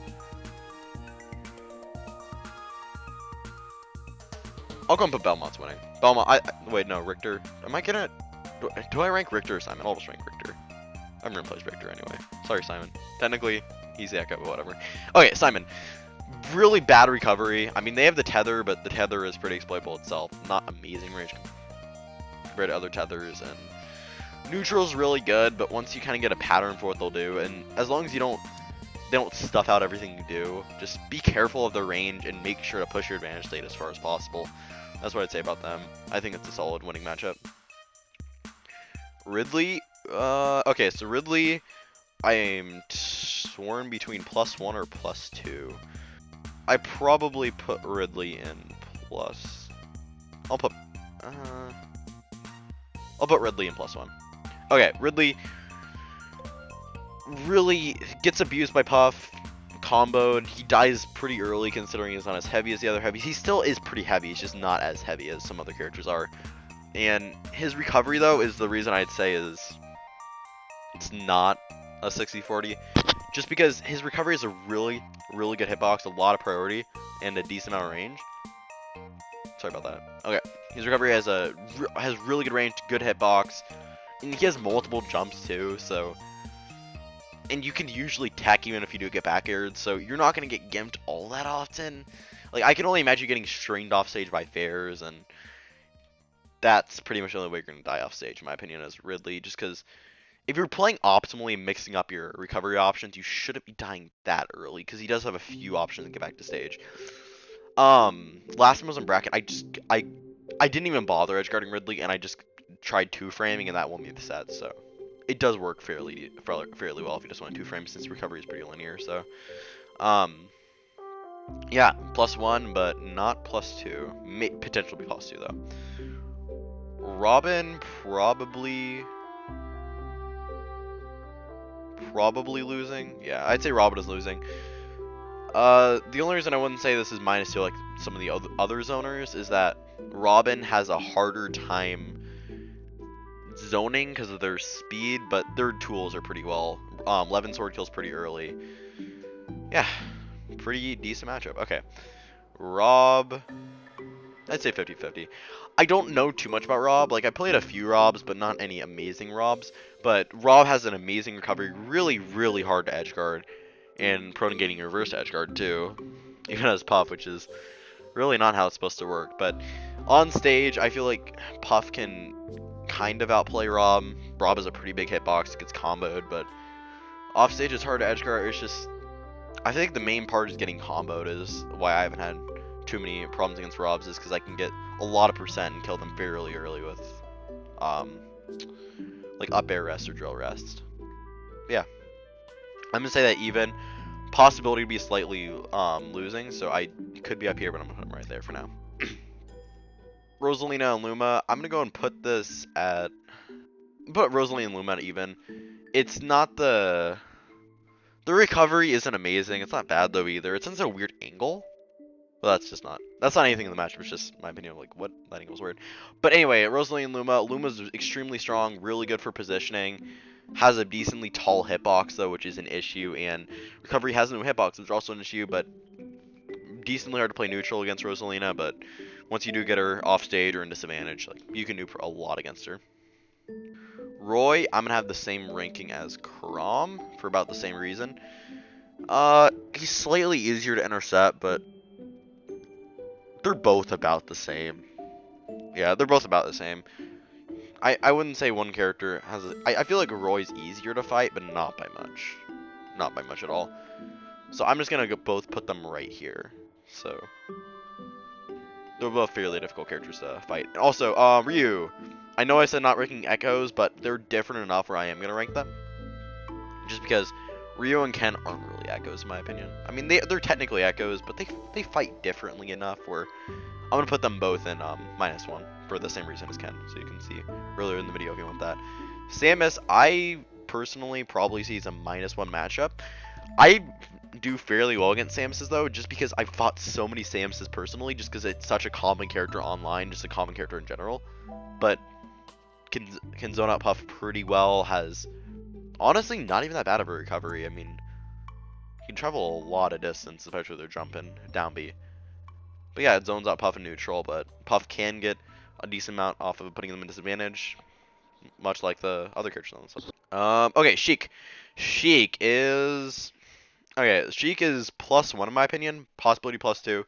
I'll go and put Belmont's winning. Belmont, wait, no, Richter. Am I gonna, do I rank Richter or Simon? I'll just rank Richter. I'm gonna replace Richter anyway. Sorry, Simon. Technically, he's the Echo, but whatever. Okay, Simon. Really bad recovery. I mean, they have the tether, but the tether is pretty exploitable itself. Not amazing range compared to other tethers, and Neutral's really good, but once you kind of get a pattern for what they'll do, and as long as they don't stuff out everything you do, just be careful of their range and make sure to push your advantage state as far as possible. That's what I'd say about them. I think it's a solid winning matchup. Ridley, okay, so Ridley, I am torn between +1 or +2. I probably put Ridley in plus. I'll put Ridley in +1. Okay, Ridley really gets abused by Puff, comboed. He dies pretty early considering he's not as heavy as the other heavies. He still is pretty heavy, he's just not as heavy as some other characters are. And his recovery, though, is the reason I'd say is it's not a 60-40. Just because his recovery is a really good hitbox, a lot of priority, and a decent amount of range. Sorry about that. Okay, his recovery has really good range, good hitbox, and he has multiple jumps too, so. And you can usually tech even if you do get back aired, so you're not going to get gimped all that often. Like, I can only imagine you getting strained off stage by fairs, and that's pretty much the only way you're going to die off stage, in my opinion, as Ridley, just because if you're playing optimally and mixing up your recovery options, you shouldn't be dying that early, because he does have a few options to get back to stage. Last time was in bracket, I didn't even bother edgeguarding Ridley, and I just tried 2-framing, and that won me the set, so. It does work fairly well if you just want 2-frame, since recovery is pretty linear. So, yeah, +1, but not +2. May potentially be +2 though. Robin probably losing. Yeah, I'd say Robin is losing. The only reason I wouldn't say this is -2 like some of the other zoners is that Robin has a harder time zoning because of their speed, but their tools are pretty well. Levin Sword kills pretty early. Yeah, pretty decent matchup. Okay, Rob, I'd say 50-50. I don't know too much about Rob. Like, I played a few Robs, but not any amazing Robs. But Rob has an amazing recovery, really hard to edgeguard, and prone to getting reverse edgeguard too, even as Puff, which is really not how it's supposed to work. But on stage, I feel like Puff can kind of outplay Rob. Rob is a pretty big hitbox, gets comboed, but off stage it's hard to edgeguard. It's just, I think the main part is getting comboed is why I haven't had too many problems against Robs, is because I can get a lot of percent and kill them fairly early with like up air rest or drill rest. Yeah, I'm gonna say that even. Possibility to be slightly losing, so I could be up here, but I'm gonna put him right there for now. Rosalina and Luma, I'm gonna go and put this at, Rosalina and Luma at even. It's not the recovery isn't amazing. It's not bad though either. It's in a weird angle. Well, that's not anything in the match. It's just my opinion of like what that angle's weird. But anyway, Rosalina and Luma's extremely strong, really good for positioning. Has a decently tall hitbox though, which is an issue, and recovery has no hitbox, which is also an issue, but decently hard to play neutral against Rosalina, but once you do get her off stage or in disadvantage, like you can do a lot against her. Roy, I'm gonna have the same ranking as Kromm for about the same reason. He's slightly easier to intercept, but they're both about the same. Yeah, they're both about the same. I wouldn't say one character has I feel like Roy's easier to fight, but not by much. Not by much at all. So I'm just gonna both put them right here. So they're both fairly difficult characters to fight. And also, Ryu. I know I said not ranking Echoes, but they're different enough where I am gonna rank them. Just because Ryu and Ken aren't really Echoes in my opinion. I mean they're technically Echoes, but they fight differently enough where I'm gonna put them both in -1 for the same reason as Ken, so you can see earlier in the video if you want that. Samus, I personally probably see as a -1 matchup. I do fairly well against Samuses though, just because I've fought so many Samuses personally, just because it's such a common character online, just a common character in general. But can zone out Puff pretty well, has honestly not even that bad of a recovery. I mean, he can travel a lot of distance, especially with their jumping down B. But yeah, it zones out Puff and neutral, but Puff can get a decent amount off of putting them in disadvantage, much like the other characters on this list. Okay, Sheik. Sheik is +1 in my opinion, possibility +2.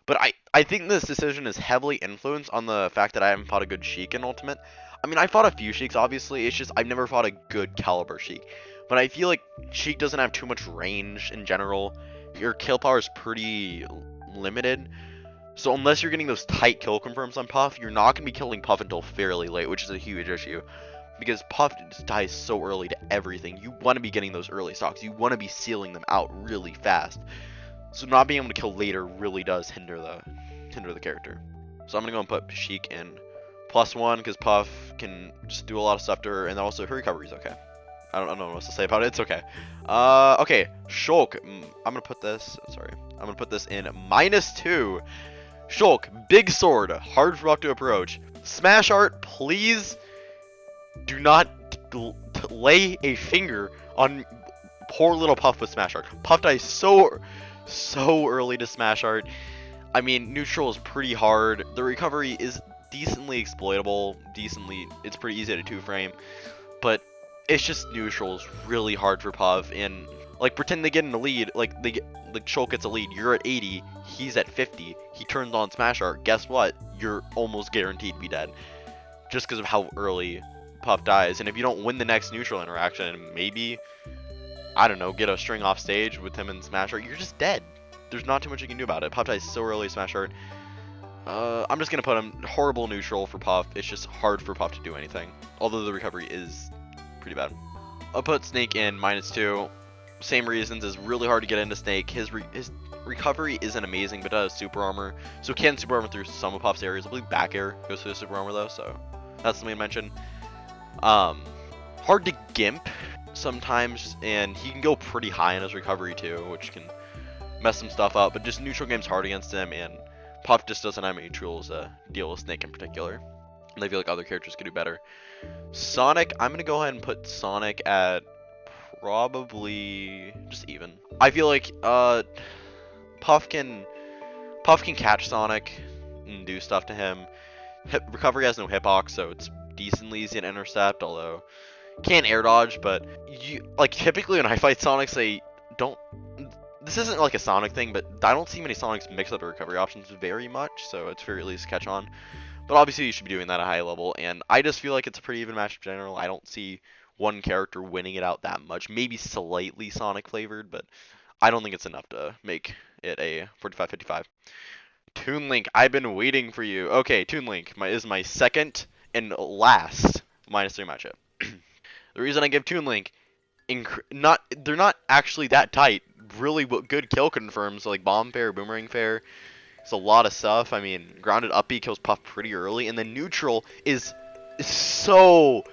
But I think this decision is heavily influenced on the fact that I haven't fought a good Sheik in Ultimate. I mean, I fought a few Sheiks, obviously. It's just I've never fought a good caliber Sheik. But I feel like Sheik doesn't have too much range in general. Your kill power is pretty limited. So unless you're getting those tight kill confirms on Puff, you're not going to be killing Puff until fairly late, which is a huge issue. Because Puff just dies so early to everything. You want to be getting those early stocks. You want to be sealing them out really fast. So not being able to kill later really does hinder the character. So I'm going to go and put Sheik in +1 because Puff can just do a lot of stuff to her, and also her recovery is okay. I don't know what else to say about it. It's okay. Okay, Shulk. I'm going to put this, I'm going to put this in -2. Shulk, big sword, hard for Puff to approach. Smash art, please do not lay a finger on poor little Puff with Smash art. Puff dies so early to Smash art. I mean, neutral is pretty hard. The recovery is decently exploitable. It's pretty easy to 2-frame. But it's just neutral is really hard for Puff. And like, pretend they get in the lead. Like Shulk gets a lead. You're at 80. He's at 50. He turns on Smash art. Guess what? You're almost guaranteed to be dead. Just because of how early Puff dies. And if you don't win the next neutral interaction, maybe, I don't know, get a string off stage with him in Smash art, you're just dead. There's not too much you can do about it. Puff dies so early Smash art. I'm just going to put him horrible neutral for Puff. It's just hard for Puff to do anything. Although the recovery is pretty bad. I'll put Snake in -2. Same reasons. It's really hard to get into Snake. His recovery isn't amazing, but does super armor. So can super armor through some of Puff's areas. I believe back air goes through the super armor though, so that's something to mention. Hard to gimp sometimes, and he can go pretty high in his recovery too, which can mess some stuff up. But just neutral game's hard against him, and Puff just doesn't have any tools to deal with Snake in particular. And I feel like other characters could do better. Sonic, I'm gonna go ahead and put Sonic at probably just even. I feel like Puff can catch Sonic and do stuff to him. Recovery has no hitbox, so it's decently easy to intercept, although can't air dodge. But typically when I fight Sonics, this isn't like a Sonic thing, but I don't see many Sonics mix up the recovery options very much, so it's fair at least catch on. But obviously you should be doing that at a high level, and I just feel like it's a pretty even match in general. I don't see one character winning it out that much. Maybe slightly Sonic flavored, but I don't think it's enough to make it a 45-55. Toon Link, I've been waiting for you. Okay, Toon Link is my second and last -3 matchup. The reason I give Toon Link, they're not actually that tight. Really good kill confirms, like Bomb Fair, Boomerang Fair. It's a lot of stuff. I mean, grounded up B kills Puff pretty early, and then neutral is so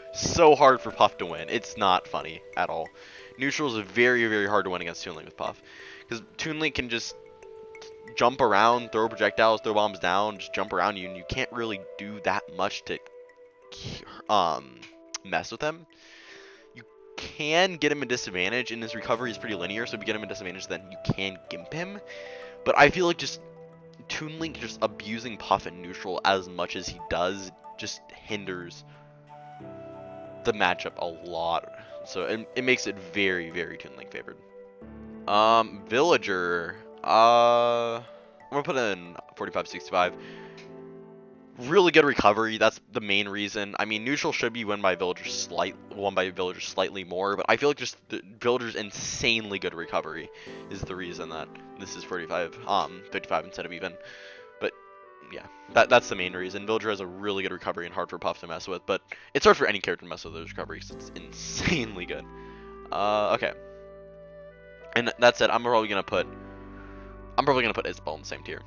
hard for Puff to win. It's not funny at all. Neutral is very hard to win against Toon Link with Puff, because Toon Link can just jump around, throw projectiles, throw bombs down, just jump around you, and you can't really do that much to mess with him. You can get him a disadvantage, and his recovery is pretty linear, so if you get him a disadvantage, then you can gimp him. But I feel like just Toon Link just abusing Puff in neutral as much as he does just hinders the matchup a lot. So it makes it very, very Toon Link favored. Villager. I'm gonna put in 45-65. Really good recovery. That's the main reason. I mean, neutral should be won by Villagers slightly more, but I feel like just the Villagers insanely good recovery is the reason that this is 55 instead of even. But yeah, that's the main reason. Villager has a really good recovery and hard for Puff to mess with, but it's hard for any character to mess with those recoveries. It's insanely good. Okay. And that said, I'm probably gonna put Isabelle in the same tier.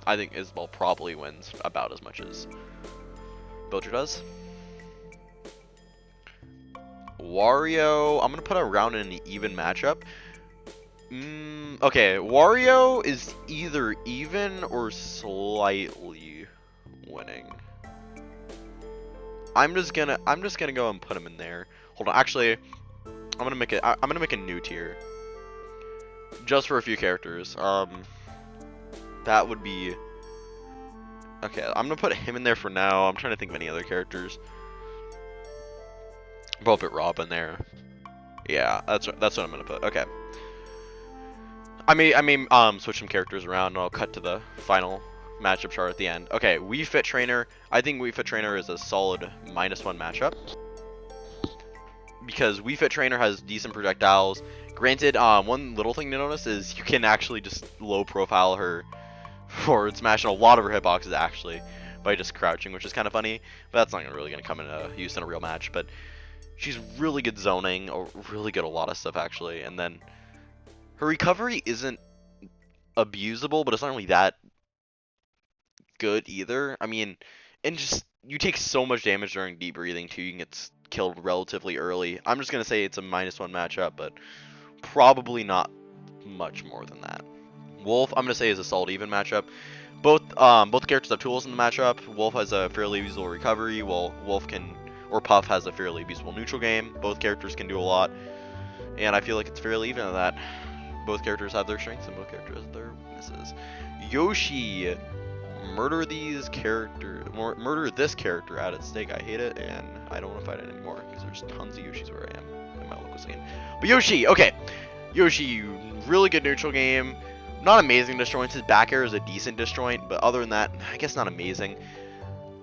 I think Isabelle probably wins about as much as Villager does. Wario, I'm gonna put around in an even matchup. Okay, Wario is either even or slightly winning. I'm just gonna go and put him in there. Hold on, actually, I'm gonna make a new tier just for a few characters. That would be... Okay, I'm gonna put him in there for now. I'm trying to think of any other characters. I'll put Rob in there. Yeah, that's what I'm gonna put. Okay. I may switch some characters around, and I'll cut to the final matchup chart at the end. Okay, Wii Fit Trainer. I think Wii Fit Trainer is a solid -1 matchup because Wii Fit Trainer has decent projectiles. Granted, one little thing to notice is you can actually just low profile her forward smash, and a lot of her hitboxes actually by just crouching, which is kind of funny, but that's not really going to come into use in a real match. But she's really good zoning, or really good at a lot of stuff actually, and then her recovery isn't abusable, but it's not really that good either. I mean, and just you take so much damage during deep breathing too, you can get killed relatively early. I'm just going to say it's a -1 matchup, but probably not much more than that. Wolf, I'm gonna say, is a solid even matchup. Both characters have tools in the matchup. Wolf has a fairly usable recovery, while Puff has a fairly usable neutral game. Both characters can do a lot, and I feel like it's fairly even at that. Both characters have their strengths and both characters have their weaknesses. Yoshi, murder this character at its stake. I hate it, and I don't want to fight it anymore because there's tons of Yoshis where I am in my local scene. But Yoshi, okay, Yoshi, really good neutral game. Not amazing disjoints. His back air is a decent disjoint, but other than that, I guess not amazing.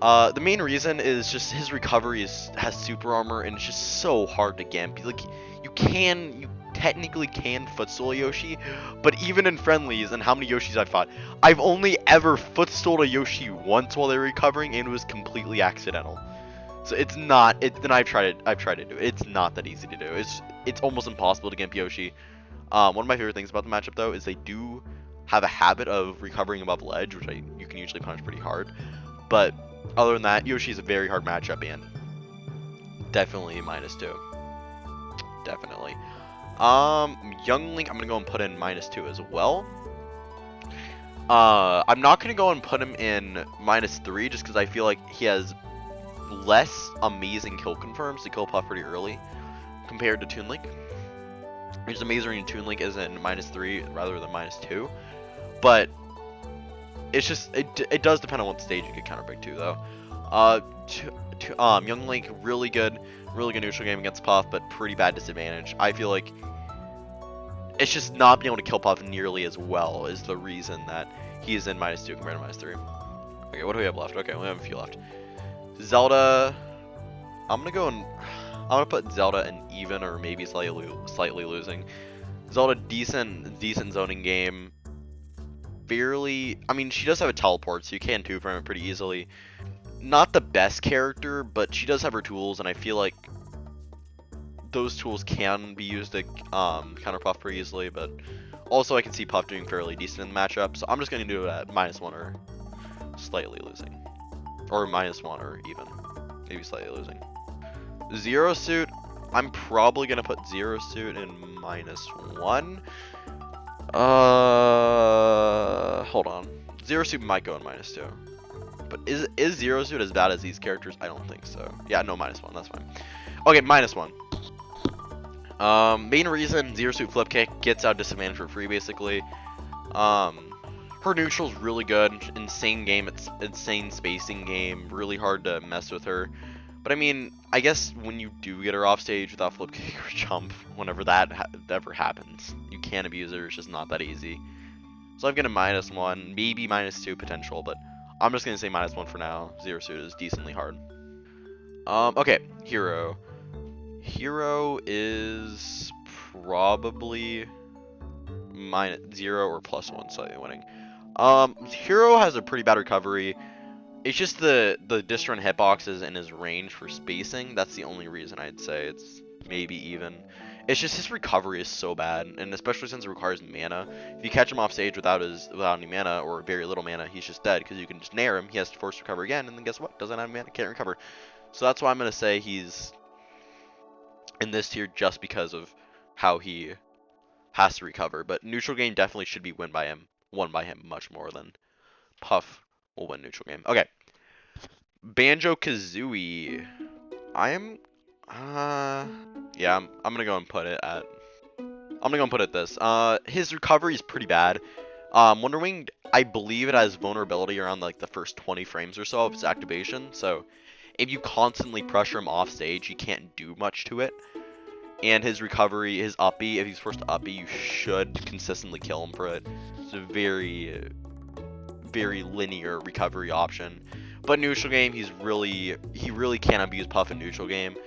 The main reason is just his recovery has super armor, and it's just so hard to gimp. Like, you technically can footstool a Yoshi, but even in friendlies, and how many Yoshis I've fought, I've only ever footstooled a Yoshi once while they're recovering, and it was completely accidental. So it's not. Then I've tried to do it. It's not that easy to do. It's almost impossible to gimp Yoshi. One of my favorite things about the matchup, though, is they do have a habit of recovering above ledge, which you can usually punish pretty hard. But other than that, Yoshi's a very hard matchup, and definitely -2. Definitely. Young Link, I'm gonna go and put in -2 as well. I'm not gonna go and put him in -3 just because I feel like he has less amazing kill confirms to kill Puff pretty early compared to Toon Link. Which is amazing in Toon Link is in -3 rather than -2, but it's just it does depend on what stage you get counterpicked to though. Young Link, really good neutral game against Puff, but pretty bad disadvantage. I feel like it's just not being able to kill Puff nearly as well is the reason that he is in -2 compared to -3. Okay, what do we have left? Okay, we have a few left. Zelda, I'm gonna put Zelda in even or maybe slightly losing. Zelda, decent zoning game. I mean, she does have a teleport, so you can two-frame it pretty easily. Not the best character, but she does have her tools, and I feel like those tools can be used to counter Puff pretty easily, but also I can see Puff doing fairly decent in the matchup, so I'm just going to do it at -1 or slightly losing. Or -1 or even. Maybe slightly losing. Zero Suit, I'm probably going to put Zero Suit in -1. Hold on. Zero Suit might go in -2. But is Zero Suit as bad as these characters? I don't think so. Yeah, no, -1, that's fine. Okay, -1. Main reason, Zero Suit Flip Kick gets out disadvantage for free, basically. Her neutral's really good, insane game, it's insane spacing game, really hard to mess with her. But I mean, I guess when you do get her off stage without Flip Kick or Jump, whenever that ever happens, you can abuse her, it's just not that easy. So I'm gonna -1, maybe -2 potential, but I'm just gonna say -1 for now. Zero Suit is decently hard. Okay, Hero. Hero is probably -0 or +1 slightly winning. Hero has a pretty bad recovery. It's just the distant hitboxes and his range for spacing. That's the only reason I'd say it's maybe even. It's just his recovery is so bad, and especially since it requires mana. If you catch him off stage without any mana or very little mana, he's just dead because you can just nair him. He has to force recover again, and then guess what? Doesn't have mana, can't recover. So that's why I'm gonna say he's in this tier just because of how he has to recover. But neutral game definitely should be won by him much more than Puff will win neutral game. Okay. Banjo Kazooie. Yeah, I'm gonna go and put it at. I'm gonna go and put it this. His recovery is pretty bad. Wonder Wing, I believe it has vulnerability around like the first 20 frames or so of its activation. So if you constantly pressure him off stage, you can't do much to it. And his recovery, his uppy, if he's forced to uppy, you should consistently kill him for it. It's a very, very linear recovery option. But neutral game, he really can't abuse Puff in neutral game.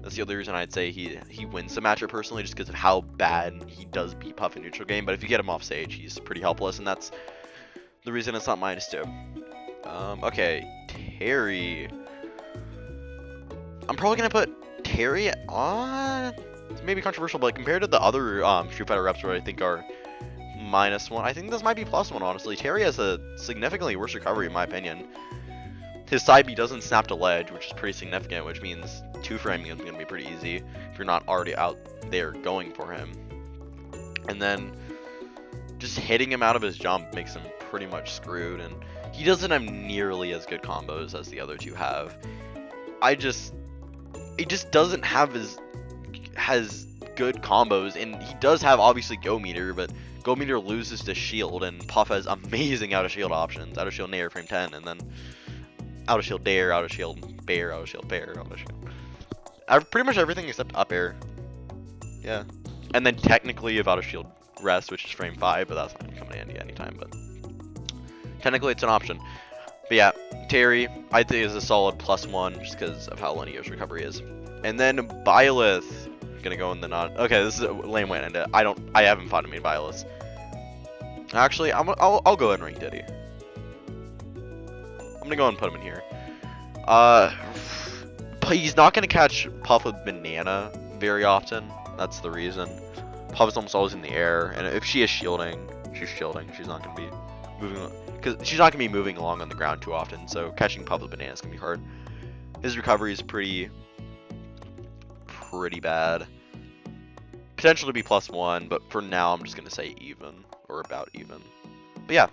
That's the other reason I'd say he wins the matchup personally, just because of how bad he does beat Puff in neutral game. But if you get him off stage, he's pretty helpless, and that's the reason it's not -2. Okay, Terry. I'm probably gonna put Terry on. It's maybe controversial, but compared to the other Street Fighter reps where I think are -1, I think this might be +1, honestly. Terry has a significantly worse recovery, in my opinion. His side B doesn't snap to ledge, which is pretty significant, which means 2-framing is going to be pretty easy if you're not already out there going for him. And then just hitting him out of his jump makes him pretty much screwed, and he doesn't have nearly as good combos as the other two have. He just doesn't have has good combos, and he does have obviously Go Meter, but Go Meter loses to shield, and Puff has amazing out of shield options. Out of shield nair frame 10, and then out of shield dare, out of shield bear, out of shield bear, out of shield. Pretty much everything except up air. Yeah. And then technically you have out of shield rest, which is frame 5, but that's not going to come in handy anytime, but technically it's an option. But yeah, Terry, I'd say is a solid +1 just because of how linear his recovery is. And then Byleth, gonna go in the non. Okay, this is a lame way to end it. I haven't fought him in Byleth. Actually, I'll go ahead and rank Diddy. I'm gonna go and put him in here. But he's not gonna catch Puff with banana very often. That's the reason. Puff is almost always in the air, and if she is shielding, she's shielding. She's not gonna be moving, because she's not gonna be moving along on the ground too often. So catching Puff with banana is gonna be hard. His recovery is pretty bad. Potential to be +1, but for now I'm just gonna say even or about even. But yeah.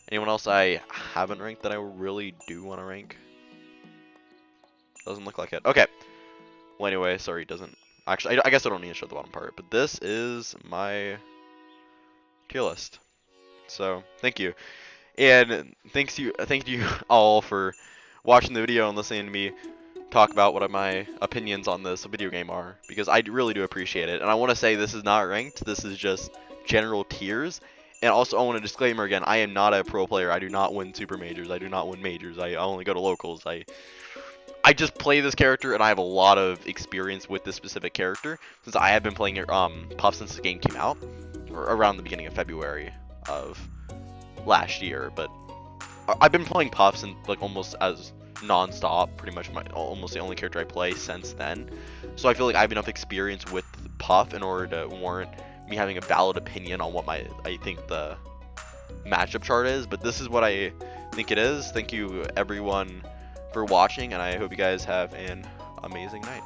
Anyone else I haven't ranked that I really do want to rank? Doesn't look like it. Okay. Well, anyway, sorry, it doesn't. Actually, I guess I don't need to show the bottom part, but this is my tier list. So, thank you. And thank you all for watching the video and listening to me talk about what my opinions on this video game are, because I really do appreciate it. And I want to say this is not ranked. This is just general tiers. And also, I want to disclaimer again, I am not a pro player. I do not win super majors. I do not win majors. I only go to locals. I just play this character, and I have a lot of experience with this specific character, since I have been playing Puff since the game came out, or around the beginning of February of last year. But I've been playing Puff since, like, almost as non-stop, pretty much almost the only character I play since then. So I feel like I have enough experience with Puff in order to warrant me having a valid opinion on what I think the matchup chart is. But this is what I think it is. Thank you everyone for watching, and I hope you guys have an amazing night.